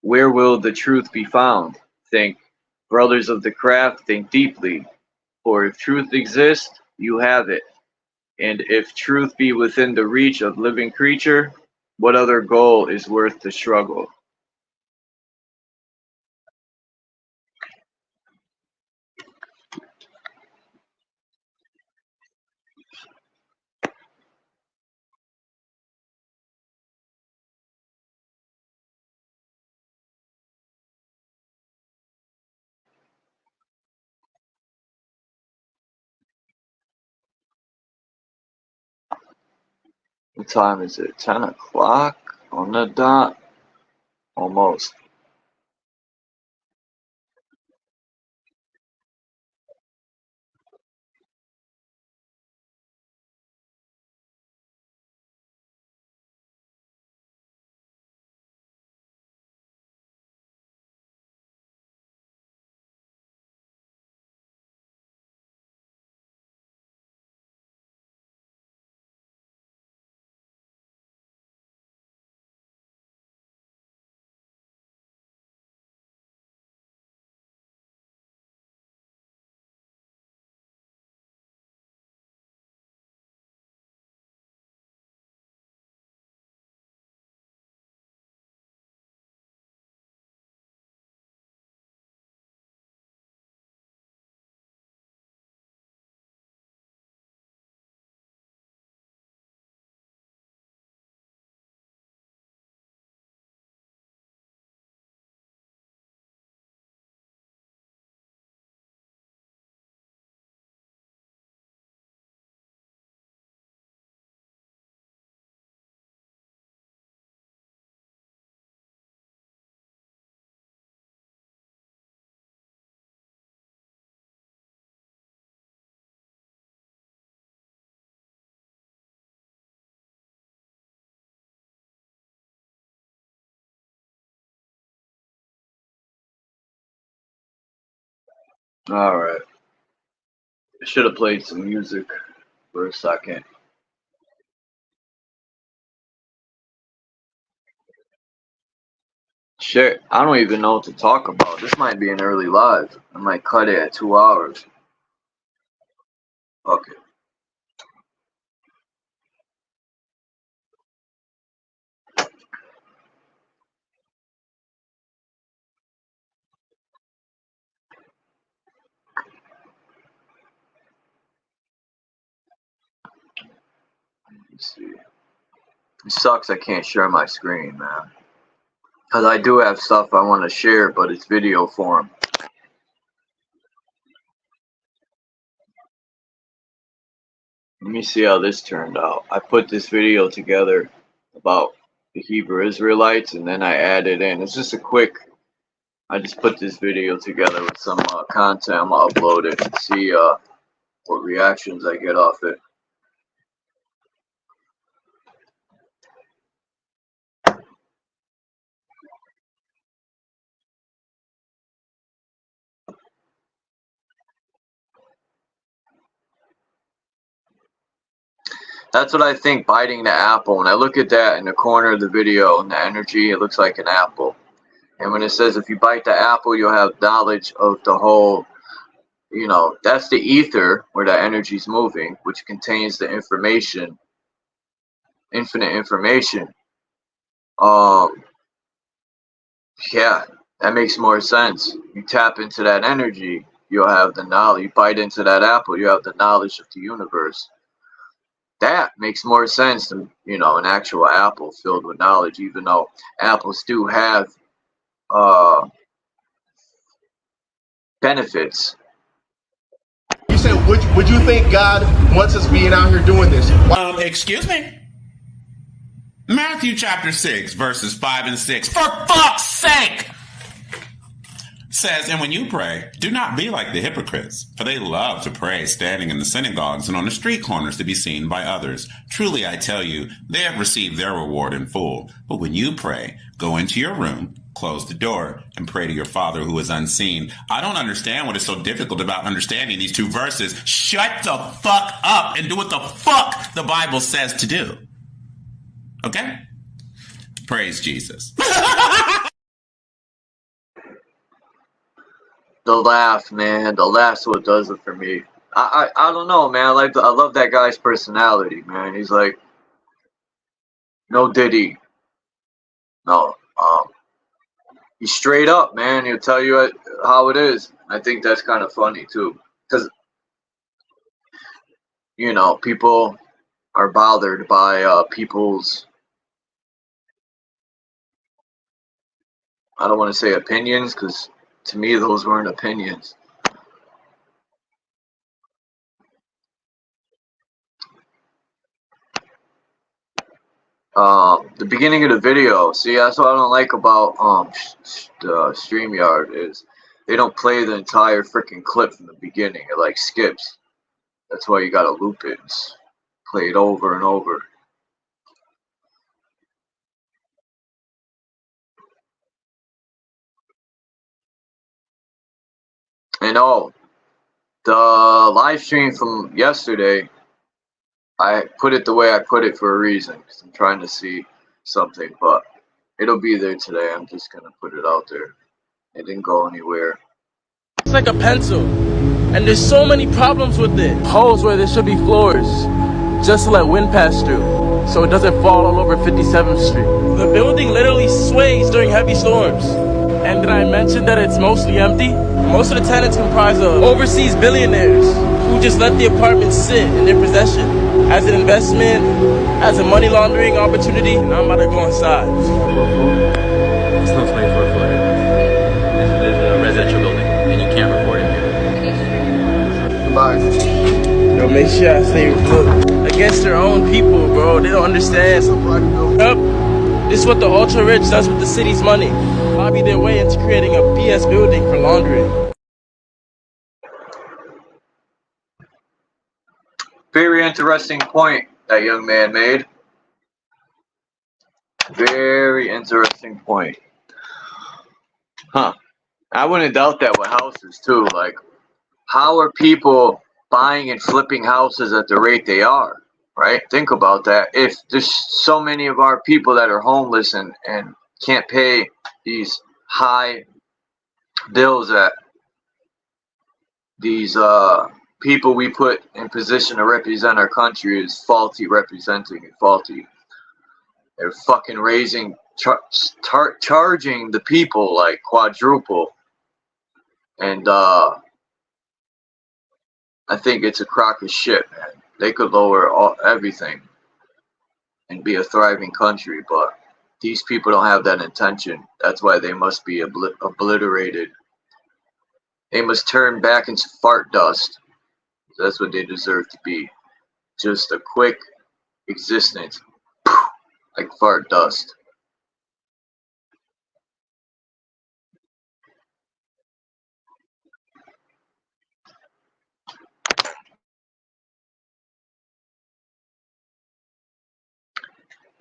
where will the truth be found? Think, brothers of the craft, think deeply, for if truth exists, you have it. And if truth be within the reach of living creature, what other goal is worth the struggle? What time is it? 10 o'clock on the dot? Almost. Alright. I should have played some music for a second. Shit, I don't even know what to talk about. This might be an early live. I might cut it at 2 hours. Okay. Let's see. It sucks I can't share my screen, man. Because I do have stuff I want to share, but it's video form. Let me see how this turned out. I put this video together about the Hebrew Israelites, and then I added in. It's just a quick. I just put this video together with some content. I'm gonna upload it and see what reactions I get off it. That's what I think, biting the apple. When I look at that in the corner of the video and the energy, it looks like an apple. And when it says if you bite the apple, you'll have knowledge of the whole, you know, that's the ether where the energy's moving, which contains the information, infinite information. Yeah, that makes more sense. You tap into that energy, you'll have the knowledge. You bite into that apple, you have the knowledge of the universe. That makes more sense than, you know, an actual apple filled with knowledge, even though apples do have benefits. You said, would you think God wants us being out here doing this? Excuse me? Matthew chapter 6, verses 5 and 6, for fuck's sake, says, and when you pray, do not be like the hypocrites, for they love to pray standing in the synagogues and on the street corners to be seen by others. Truly, I tell you, they have received their reward in full. But when you pray, go into your room, close the door, and pray to your Father who is unseen. I don't understand what is so difficult about understanding these two verses. Shut the fuck up and do what the fuck the Bible says to do. Okay? Praise Jesus. The laugh, man. The laugh's what does it for me. I don't know, man. I love that guy's personality, man. He's like, no Diddy. No. He's straight up, man. He'll tell you how it is. I think that's kind of funny, too. Because, you know, people are bothered by people's, I don't want to say opinions, because to me, those weren't opinions. the beginning of the video. See, that's what I don't like about the StreamYard is they don't play the entire freaking clip from the beginning. It like skips. That's why you gotta loop it, and play it over and over. And oh, the live stream from yesterday, I put it the way I put it for a reason, because I'm trying to see something, but it'll be there today. I'm just gonna put it out there. It didn't go anywhere. It's like a pencil, and there's so many problems with it. Holes where there should be floors, just to let wind pass through, so it doesn't fall all over 57th Street. The building literally sways during heavy storms. And did I mention that it's mostly empty? Most of the tenants comprise of overseas billionaires who just let the apartments sit in their possession as an investment, as a money laundering opportunity. And I'm about to go inside. It's not 24 footer. This is a residential building, and you can't report it here. Goodbye. Yo, make sure I say, look, against their own people, bro. They don't understand. Yep. This is what the ultra rich does with the city's money. Lobby their way into creating a BS building for laundering. Very interesting point that young man made. Very interesting point. Huh. I wouldn't doubt that with houses too. Like, how are people buying and flipping houses at the rate they are? Right? Think about that. If there's so many of our people that are homeless and can't pay these high bills that these people we put in position to represent our country is faulty representing and faulty. They're fucking raising, charging the people like quadruple. And I think it's a crock of shit, man. They could lower everything and be a thriving country, but these people don't have that intention. That's why they must be obliterated. They must turn back into fart dust. That's what they deserve to be. Just a quick existence, like fart dust.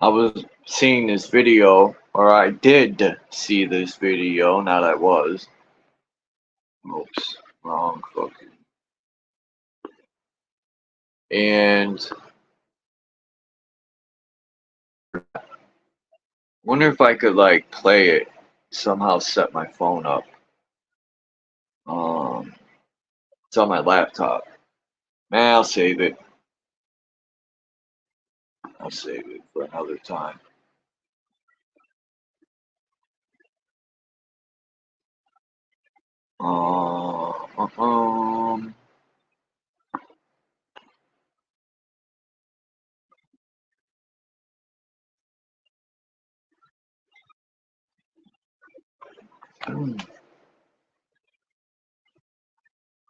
I was seeing this video, or I did see this video, not I was. Oops, wrong fucking. And wonder if I could like play it, somehow set my phone up. It's on my laptop. Man, I'll save it. I'll save it for another time.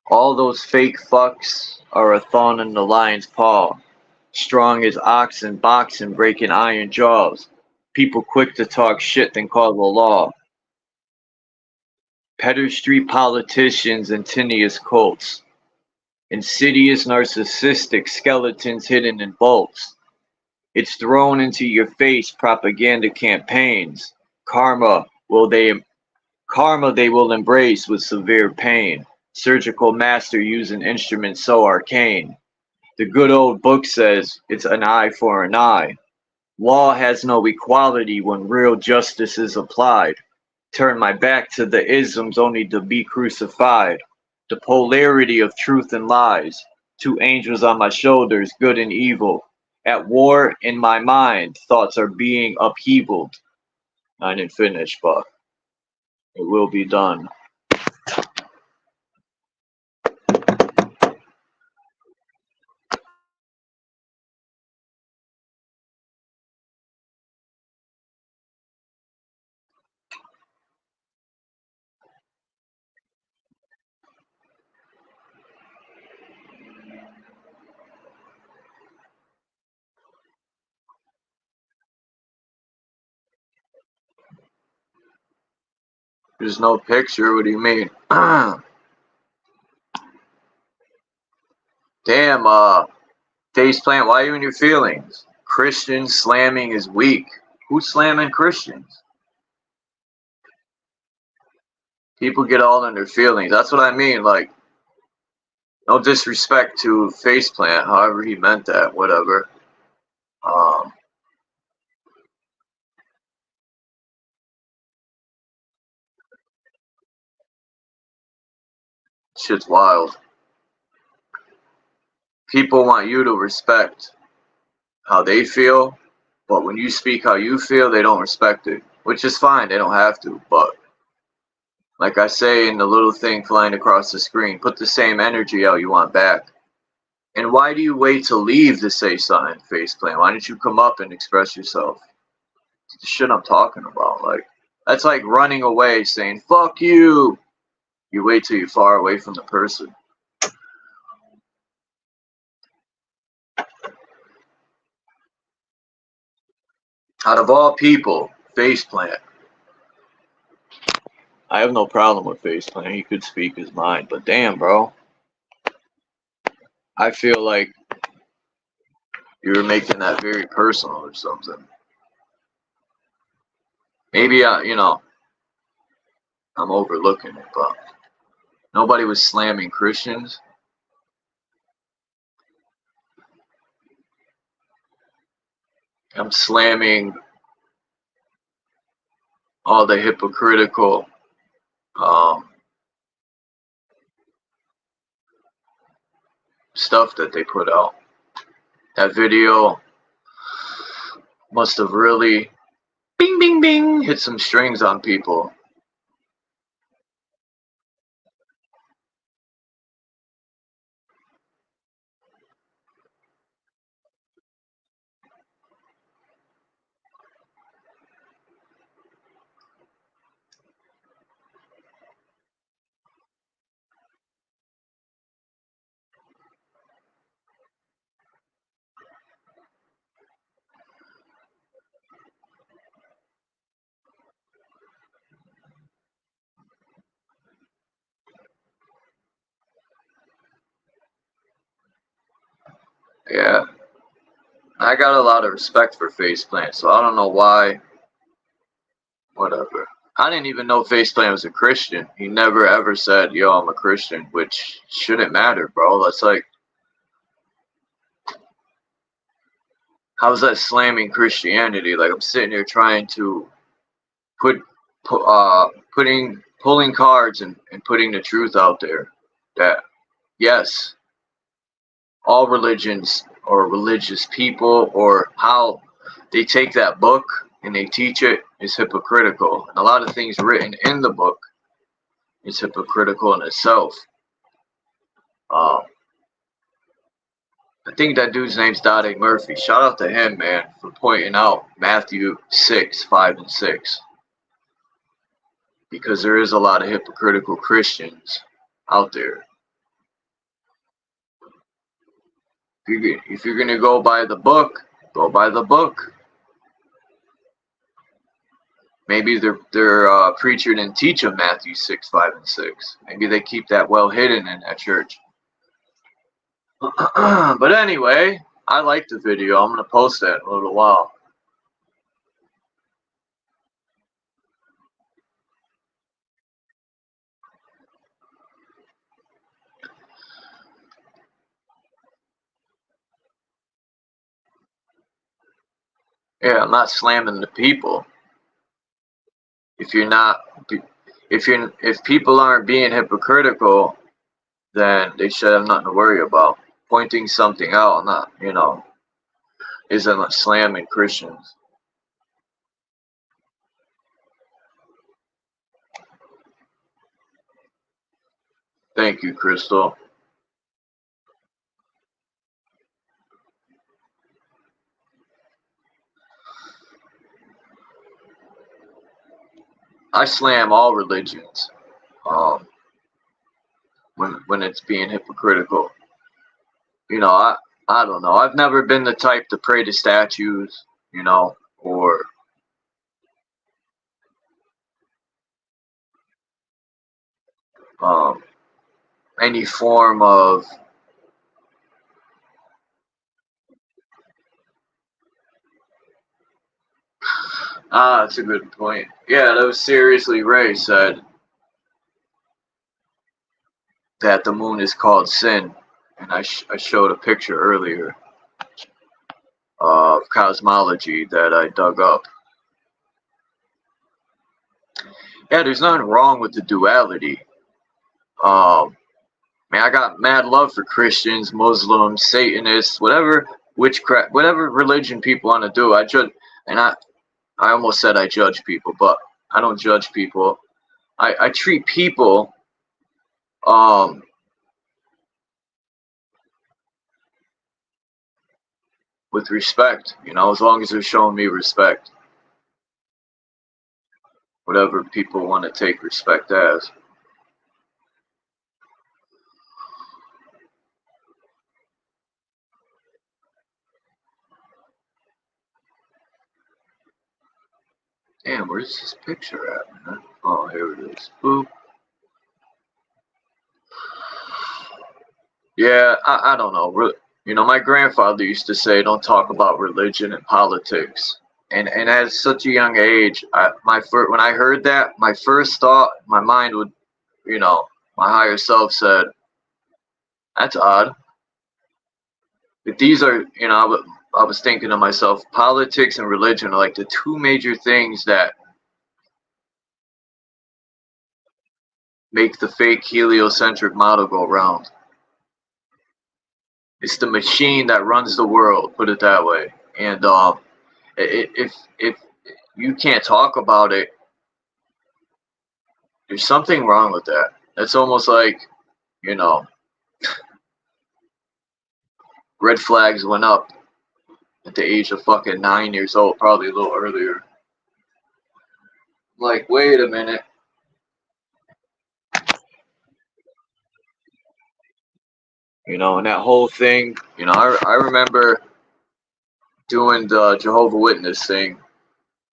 All those fake fucks are a thorn in the lion's paw. Strong as oxen, boxing, breaking iron jaws. People quick to talk shit then call the law. Pedder Street politicians and tinnitus cults. Insidious narcissistic skeletons hidden in vaults. It's thrown into your face propaganda campaigns. Karma they will embrace with severe pain. Surgical master using instruments so arcane. The good old book says it's an eye for an eye. Law has no equality when real justice is applied. Turn my back to the isms only to be crucified. The polarity of truth and lies. Two angels on my shoulders, good and evil. At war in my mind, thoughts are being upheavaled. I didn't finish, but it will be done. There's no picture. What do you mean? Damn, faceplant, why are you in your feelings? Christians slamming is weak. Who's slamming Christians? People get all in their feelings. That's what I mean. Like, no disrespect to faceplant, however he meant that, whatever. Shit's wild. People want you to respect how they feel, but when you speak how you feel, they don't respect it, which is fine. They don't have to, but like I say in the little thing flying across the screen, put the same energy out you want back. And why do you wait to leave to say something, faceplant? Why don't you come up and express yourself? It's the shit I'm talking about. Like, that's like running away saying, fuck you. You wait till you're far away from the person. Out of all people, faceplant. I have no problem with faceplant. He could speak his mind, but damn, bro. I feel like you were making that very personal or something. Maybe, you know, I'm overlooking it, but nobody was slamming Christians. I'm slamming all the hypocritical stuff that they put out. That video must have really bing bing bing hit some strings on people. Yeah, I got a lot of respect for faceplant, so I don't know why. Whatever. I didn't even know faceplant was a Christian. He never ever said, yo, I'm a Christian, which shouldn't matter, bro. That's like, how's that slamming Christianity? Like, I'm sitting here trying to pulling cards and putting the truth out there that, yes, all religions or religious people or how they take that book and they teach it is hypocritical. And a lot of things written in the book is hypocritical in itself. I think that dude's name's Dade Murphy. Shout out to him, man, for pointing out Matthew 6, 5, and 6. Because there is a lot of hypocritical Christians out there. If you're going to go by the book, go by the book. Maybe their preacher didn't teach them Matthew 6, 5, and 6. Maybe they keep that well hidden in that church. But anyway, I like the video. I'm going to post that in a little while. Yeah, I'm not slamming the people. If people aren't being hypocritical, then they should have nothing to worry about. Pointing something out, not, you know, isn't slamming Christians. Thank you, Crystal. I slam all religions when it's being hypocritical. You know, I don't know. I've never been the type to pray to statues, you know, or any form of that's a good point. Yeah, that was seriously Ray said that the moon is called sin, and I showed a picture earlier of cosmology that I dug up. Yeah, there's nothing wrong with the duality. Man, I got mad love for Christians, Muslims, Satanists, whatever witchcraft, whatever religion people want to do. I judge, and I almost said I judge people, but I don't judge people. I treat people with respect, you know, as long as they're showing me respect. Whatever people want to take respect as. Damn, where's this picture at, man? Oh, here it is. Boop. Yeah, I don't know. You know, my grandfather used to say, don't talk about religion and politics. And at such a young age, when I heard that, my first thought, my mind would, you know, my higher self said, that's odd. But these are, you know, I was thinking to myself, politics and religion are like the two major things that make the fake heliocentric model go round. It's the machine that runs the world, put it that way. And if you can't talk about it, there's something wrong with that. It's almost like, you know, red flags went up at the age of fucking 9 years old, probably a little earlier. Like, wait a minute. You know, and that whole thing, you know, I remember doing the Jehovah's Witness thing.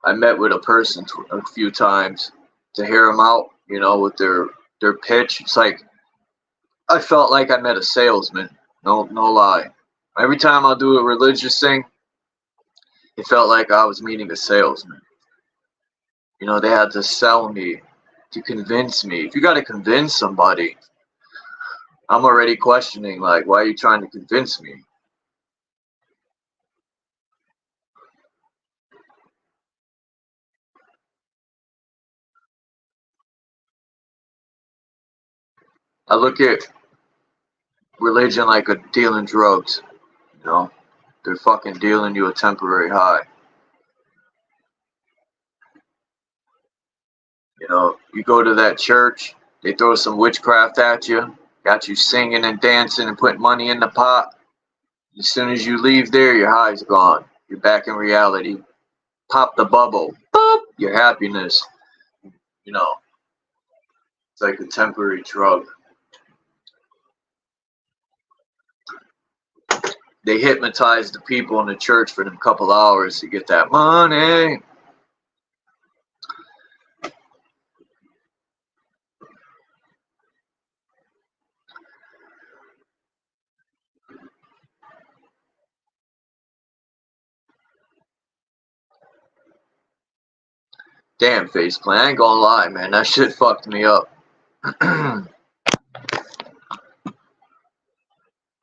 I met with a person a few times to hear them out, you know, with their pitch. It's like, I felt like I met a salesman. No lie. Every time I do a religious thing, it felt like I was meeting a salesman. You know, they had to sell me, to convince me. If you got to convince somebody, I'm already questioning, like, why are you trying to convince me? I look at religion like a dealing drugs, you know? They're fucking dealing you a temporary high. You know, you go to that church, they throw some witchcraft at you, got you singing and dancing and putting money in the pot. As soon as you leave there, your high's gone. You're back in reality. Pop the bubble. Boop, your happiness. You know, it's like a temporary drug. They hypnotize the people in the church for them couple hours to get that money. Damn, faceplant. I ain't gonna lie, man. That shit fucked me up.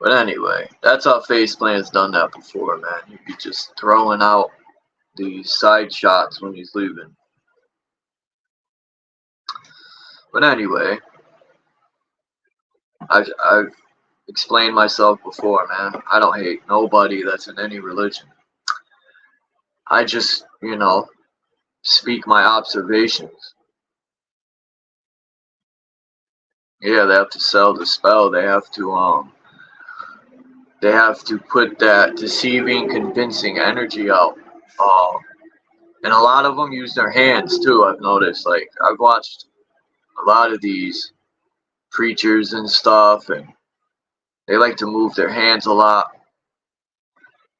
But anyway, that's how Faceplant's done that before, man. You be just throwing out these side shots when he's leaving. But anyway, I've explained myself before, man. I don't hate nobody that's in any religion. I just, you know, speak my observations. Yeah, they have to sell the spell. They have to put that deceiving, convincing energy out. And a lot of them use their hands too, I've noticed. Like, I've watched a lot of these preachers and stuff, and they like to move their hands a lot.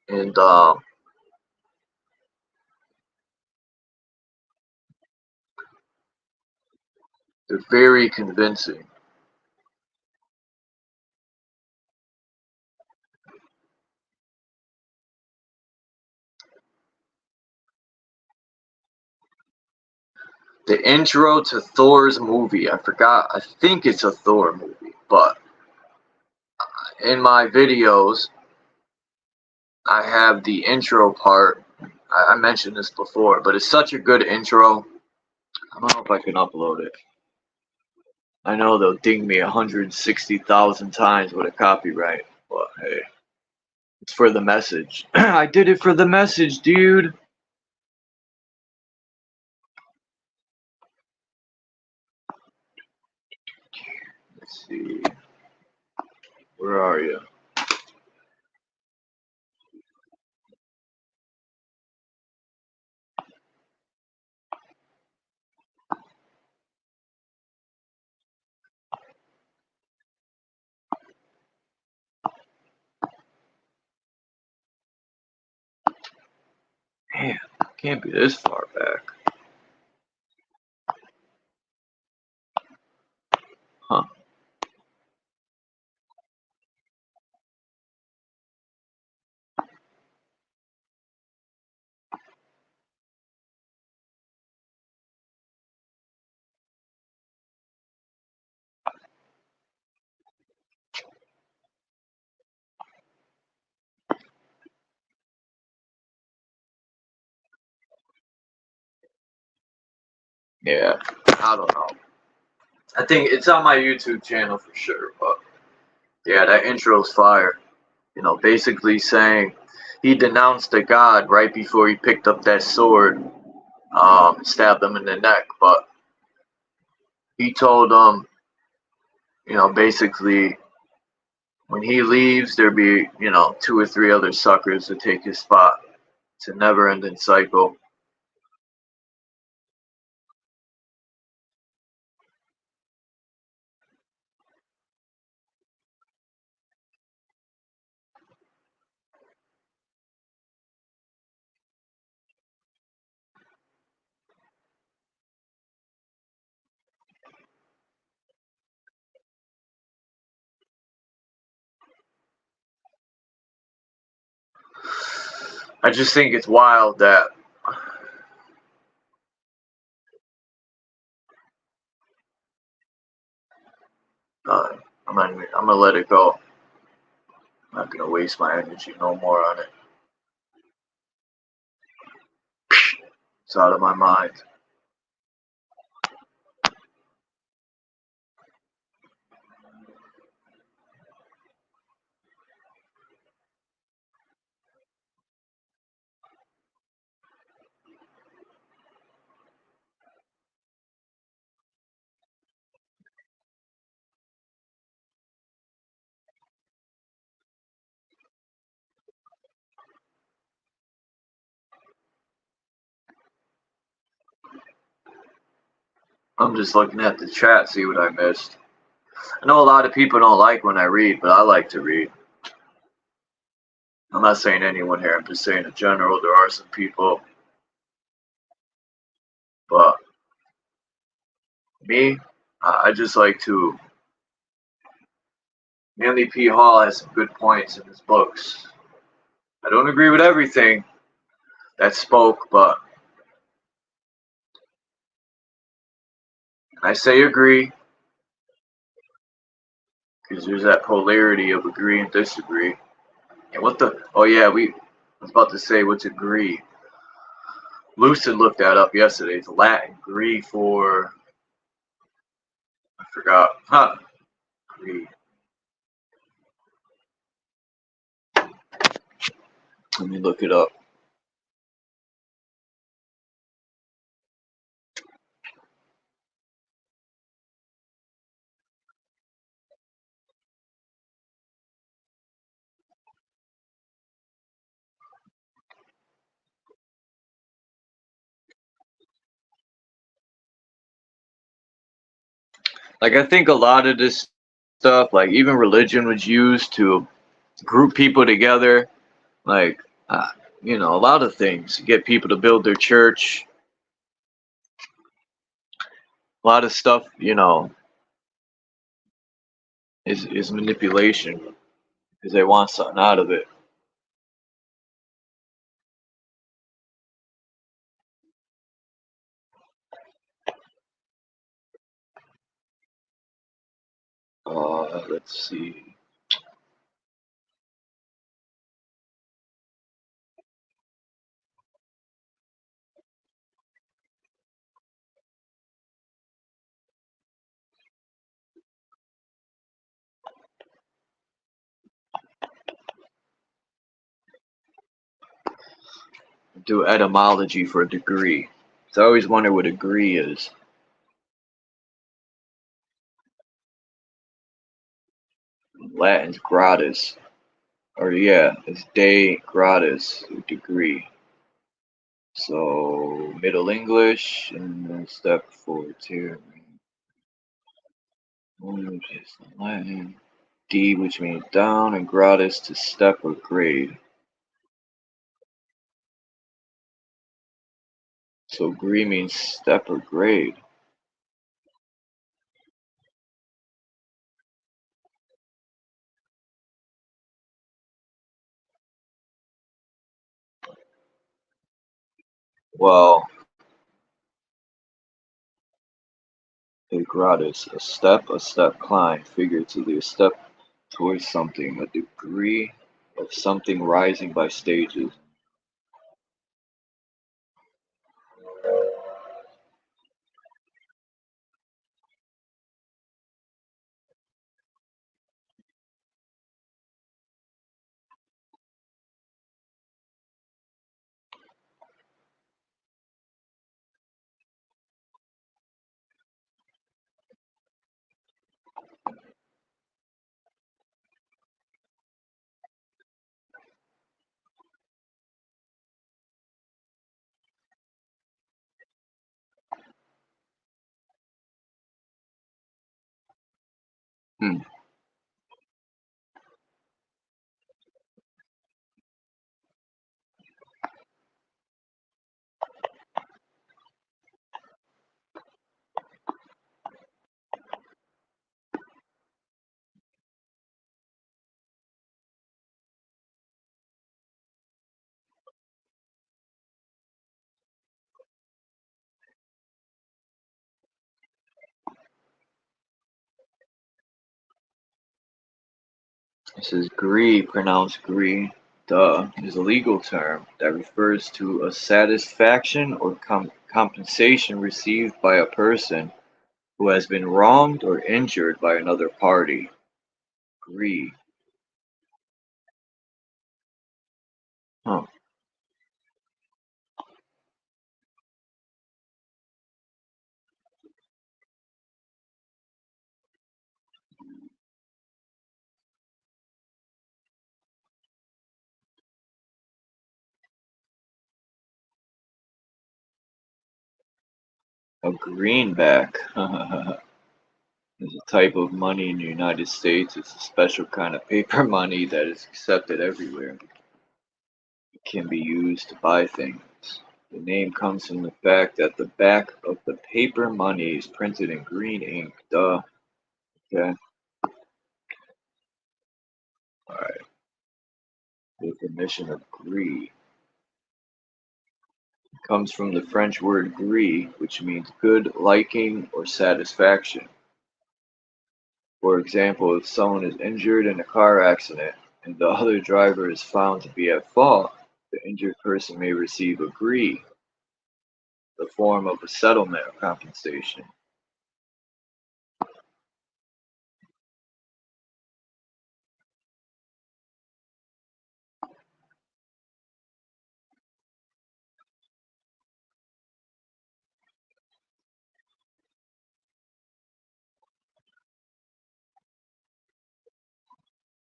And they're very convincing. The intro to Thor's movie. I forgot. I think it's a Thor movie. But in my videos, I have the intro part. I mentioned this before, but it's such a good intro. I don't know if I can upload it. I know they'll ding me 160,000 times with a copyright, but hey, it's for the message. I did it for the message, dude. Let's see. Where are you? Man, can't be this far back. Huh. Yeah, I don't know. I think it's on my YouTube channel for sure, but yeah, that intro's fire. You know, basically saying he denounced the God right before he picked up that sword, stabbed him in the neck, but he told him, you know, basically when he leaves, there'll be, you know, 2 or 3 other suckers to take his spot. It's a never-ending cycle. I just think it's wild that I'm gonna let it go. I'm not gonna waste my energy no more on it. It's out of my mind. I'm just looking at the chat, see what I missed. I know a lot of people don't like when I read, but I like to read. I'm not saying anyone here, I'm just saying in general, there are some people. But me, I just like to. Manly P. Hall has some good points in his books. I don't agree with everything that spoke, but I say agree because there's that polarity of agree and disagree. And what the? Oh yeah, I was about to say what's agree. Lucid looked that up yesterday. It's Latin. Agree for. I forgot. Huh. Agree. Let me look it up. Like, I think a lot of this stuff, like even religion was used to group people together. Like, you know, a lot of things. Get people to build their church. A lot of stuff, you know, is manipulation because they want something out of it. Let's see. Do etymology for degree. So I always wonder what degree is. Latin's gradus. Or yeah, it's de gradus, degree. So Middle English and then step forward here. Latin. D, which means down, and gradus to step or grade. So degree means step or grade. Well, a gradus, a step climb, figuratively a step towards something, a degree of something rising by stages. Hmm. It says gree, pronounced gree, is a legal term that refers to a satisfaction or compensation received by a person who has been wronged or injured by another party. Gree. Huh. A greenback is a type of money in the United States. It's a special kind of paper money that is accepted everywhere. It can be used to buy things. The name comes from the fact that the back of the paper money is printed in green ink. Duh. Okay. Alright. Definition of gree comes from the French word gris, which means good liking or satisfaction. For example, if someone is injured in a car accident and the other driver is found to be at fault, the injured person may receive a gris, the form of a settlement or compensation.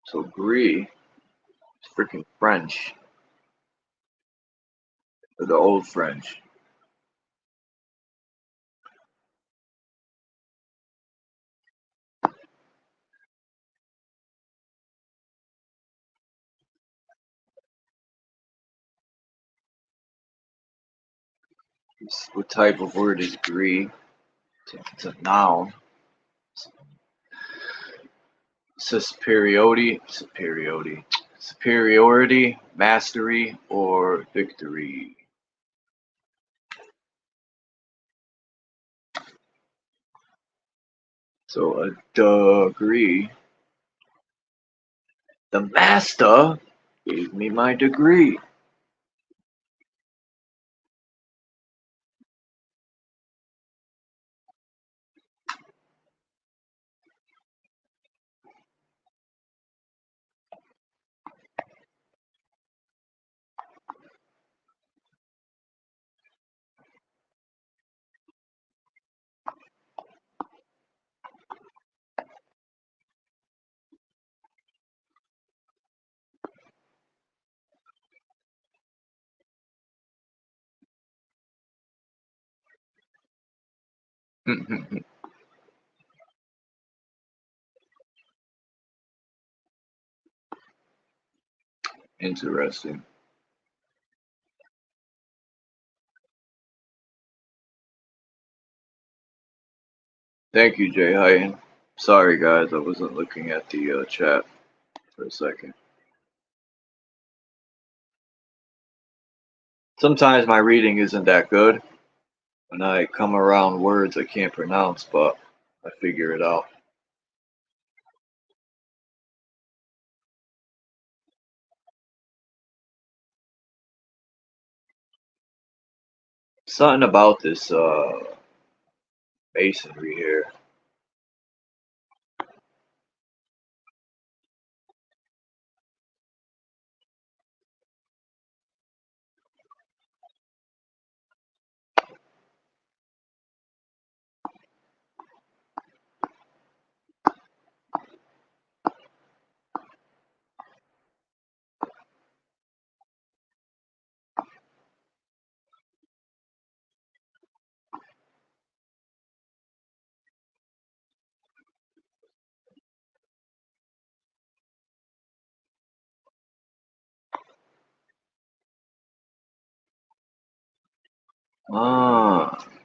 So gris is freaking French, or the old French. What type of word is gris? It's a noun. Superiority, mastery, or victory. So a degree The master gave me my degree. Interesting. Thank you, Jay Hyten. Sorry, guys, I wasn't looking at the chat for a second. Sometimes my reading isn't that good when I come around words I can't pronounce, but I figure it out. Something about this masonry here.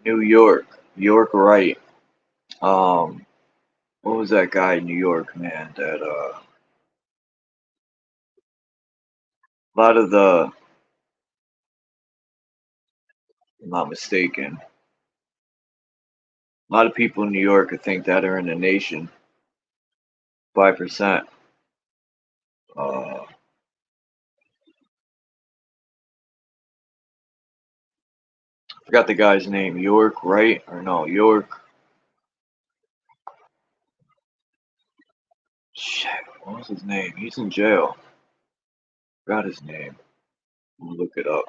New York. York Wright. What was that guy in New York, man? That a lot of the, if I'm not mistaken, a lot of people in New York I think that are in the nation. 5%. Forgot the guy's name. York Wright or no York. Shit, what was his name? He's in jail. Forgot his name. I'm gonna look it up.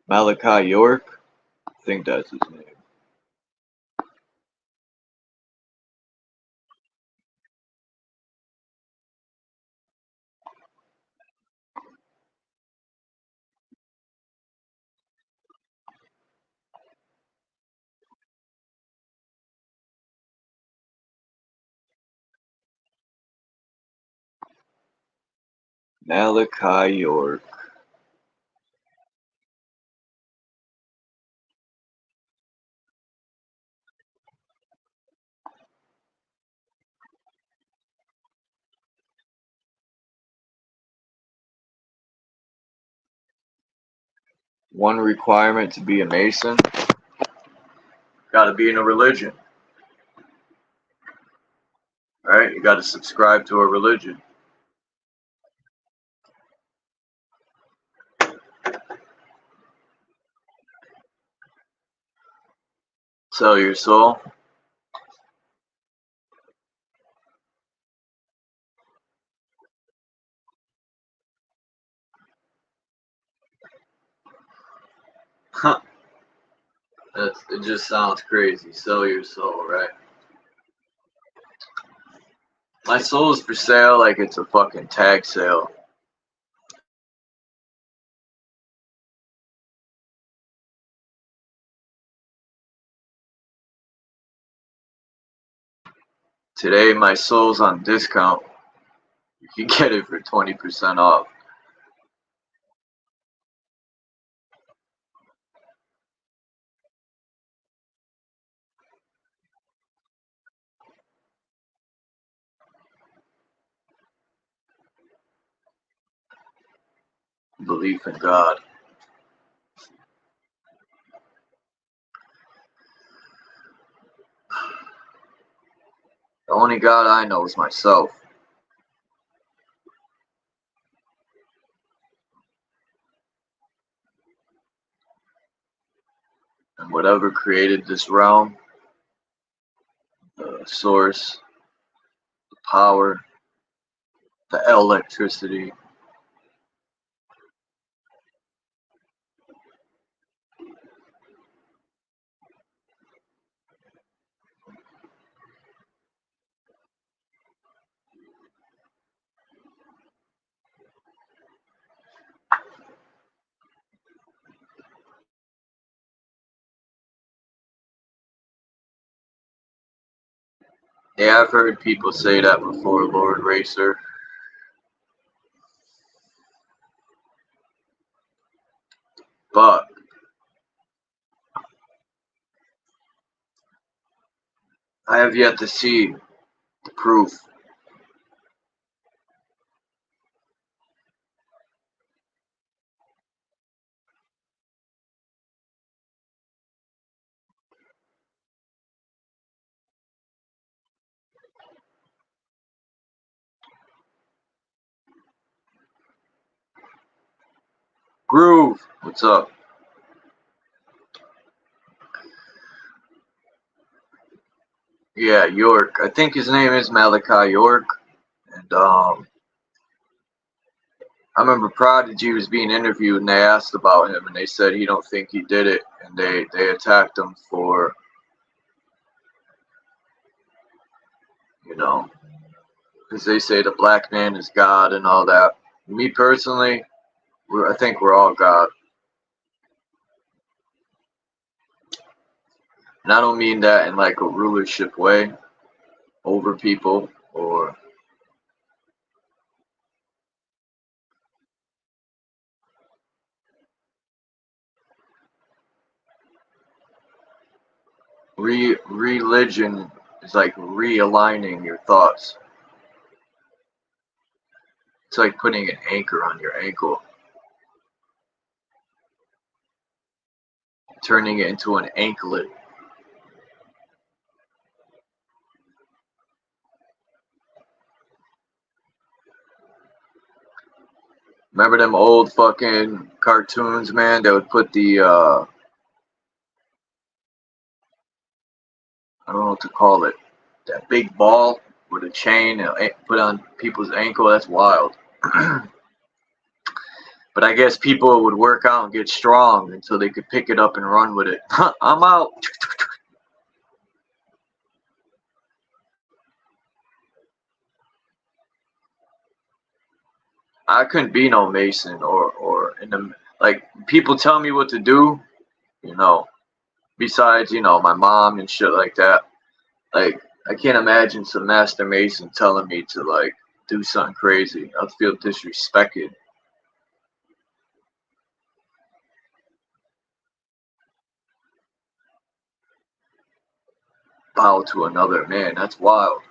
Malachi York? I think that's his name. Malachi York. One requirement to be a Mason, gotta be in a religion. Alright, you gotta subscribe to a religion. Sell your soul. Huh. It just sounds crazy. Sell your soul, right? My soul is for sale like it's a fucking tag sale. Today my soul's on discount. You can get it for 20% off. Belief in God. The only God I know is myself. And whatever created this realm, the source, the power, the electricity, yeah, I've heard people say that before, Lord Racer. But I have yet to see the proof. Groove, what's up? Yeah, York. I think his name is Malachi York. And I remember Prodigy was being interviewed and they asked about him and they said he don't think he did it, and they attacked him for, you know, because they say the black man is God and all that. Me personally, I think we're all God. And I don't mean that in like a rulership way over people or religion is like realigning your thoughts. It's like putting an anchor on your ankle, turning it into an anklet. Remember them old fucking cartoons, man? They would put the I don't know what to call it, that big ball with a chain and put on people's ankle. That's wild. But I guess people would work out and get strong until they could pick it up and run with it. I'm out. I couldn't be no Mason or in the, like, people tell me what to do, you know, besides, you know, my mom and shit like that. Like, I can't imagine some Master Mason telling me to, like, do something crazy. I'd feel disrespected. Bow to another man. That's wild.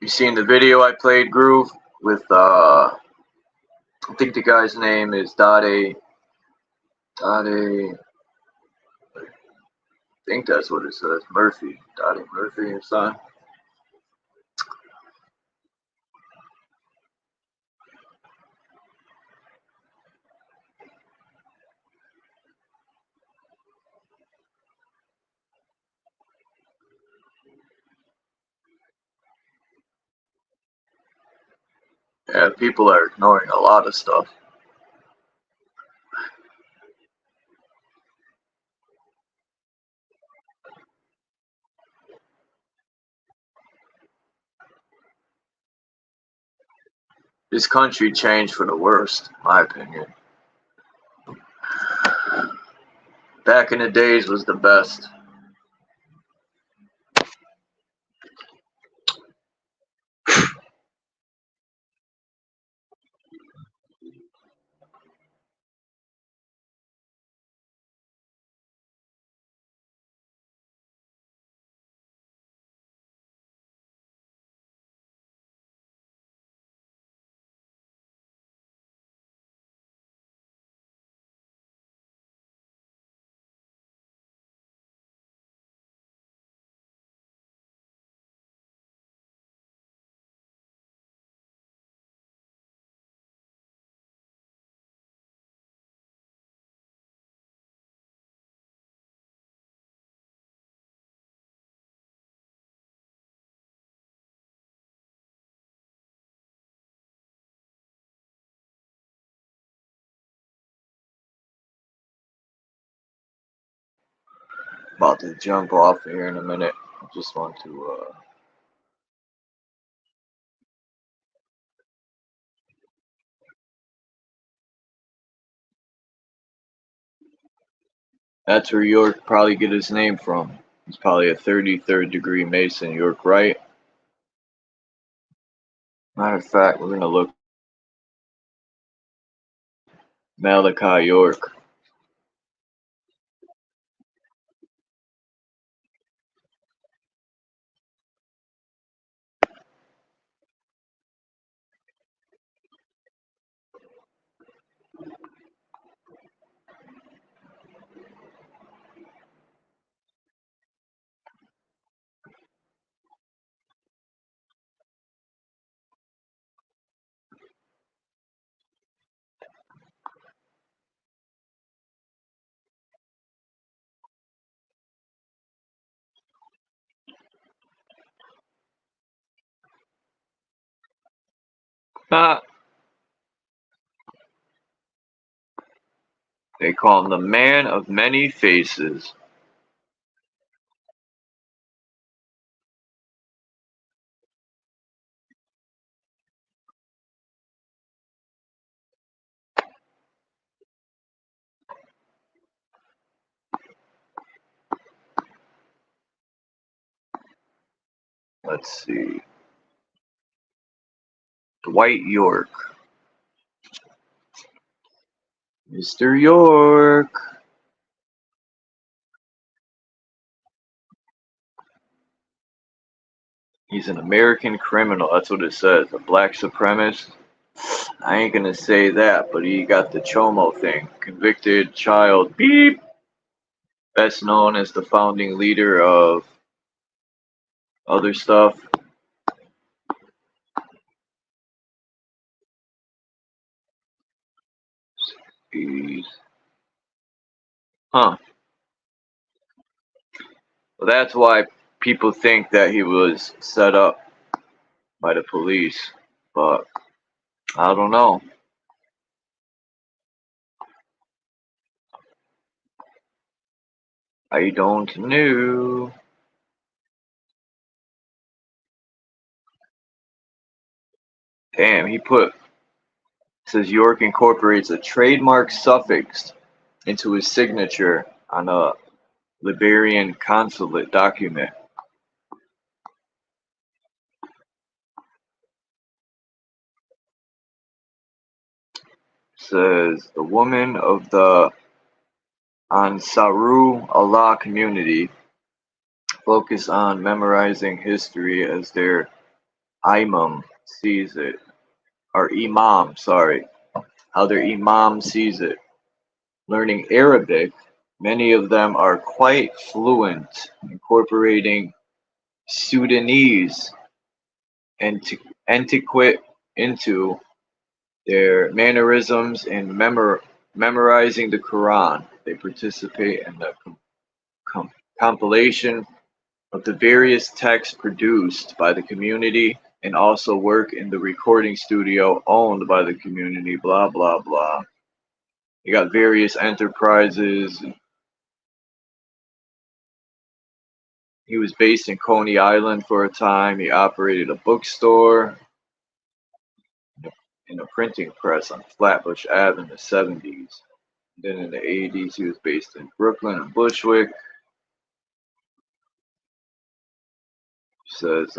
You seen the video I played, Groove, with I think the guy's name is Dade. I think that's what it says. Murphy. Dade Murphy or something. Yeah, people are ignoring a lot of stuff. This country changed for the worst, in my opinion. Back in the days was the best. About to jump off here in a minute. I just want to that's where York probably get his name from. He's probably a 33rd degree Mason, York, right? Matter of fact, we're gonna look Malachi York. Ah, they call him the man of many faces. Let's see. Dwight York. Mr. York. He's an American criminal. That's what it says. A black supremacist. I ain't gonna say that, but he got the Chomo thing. Convicted child. Beep. Best known as the founding leader of other stuff. He's, huh. Well, that's why people think that he was set up by the police. But I don't know. I don't know. Damn, he put, says York incorporates a trademark suffix into his signature on a Liberian consulate document. Says the woman of the Ansaru Allah community focus on memorizing history as their imam sees it. Or imam, sorry. How their imam sees it. Learning Arabic, many of them are quite fluent, incorporating Sudanese antiquate into their mannerisms and memorizing the Quran. They participate in the compilation of the various texts produced by the community and also work in the recording studio owned by the community, blah, blah, blah. You got various enterprises. He was based in Coney Island for a time. He operated a bookstore and a printing press on Flatbush Ave in the 70s. Then in the 80s, he was based in Brooklyn and Bushwick. Says,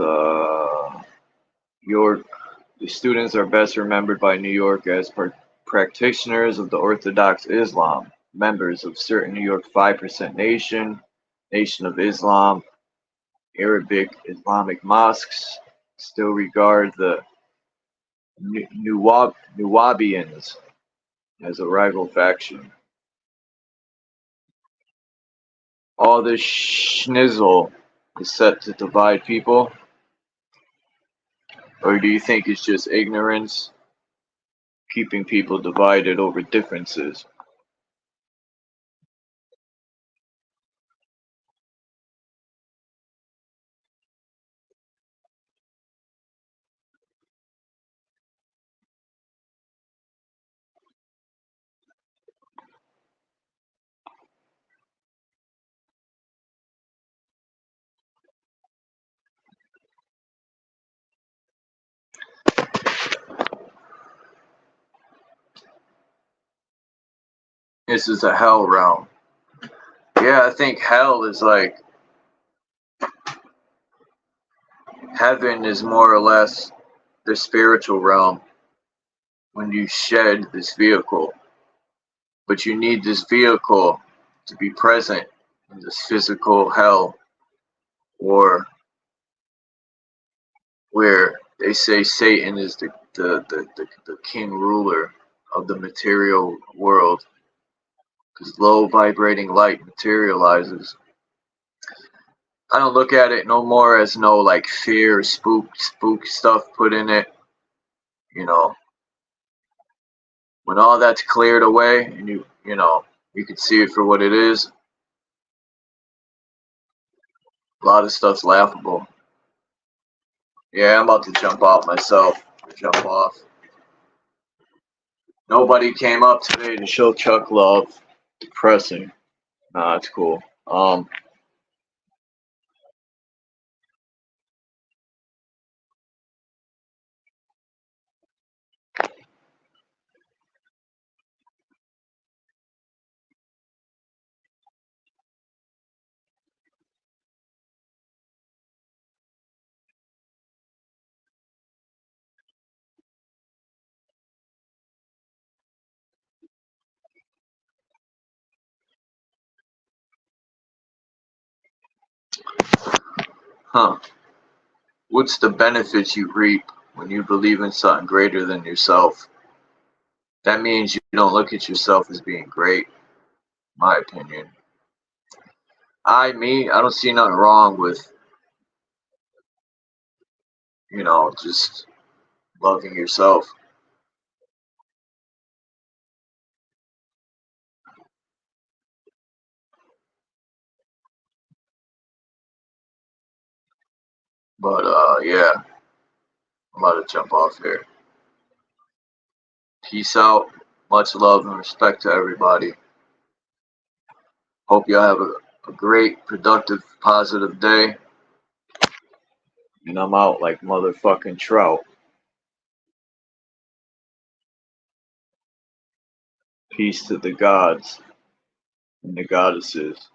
York, the students are best remembered by New York as practitioners of the Orthodox Islam, members of certain New York 5% Nation, Nation of Islam, Arabic Islamic mosques, still regard the Nuwabians as a rival faction. All this schnizzle is set to divide people? Or do you think it's just ignorance keeping people divided over differences? This is a hell realm. Yeah, I think hell is like, heaven is more or less the spiritual realm when you shed this vehicle. But you need this vehicle to be present in this physical hell, or where they say Satan is the king ruler of the material world, because low vibrating light materializes. I don't look at it no more as no like fear, spook stuff put in it. You know, when all that's cleared away and you can see it for what it is, a lot of stuff's laughable. Yeah, I'm about to jump off myself. Jump off. Nobody came up today to show Chuck love. Depressing. Nah, it's cool. What's the benefits you reap when you believe in something greater than yourself? That means you don't look at yourself as being great, in my opinion. I don't see nothing wrong with, just loving yourself. But, yeah, I'm about to jump off here. Peace out. Much love and respect to everybody. Hope y'all have a great, productive, positive day. And I'm out like motherfucking trout. Peace to the gods and the goddesses.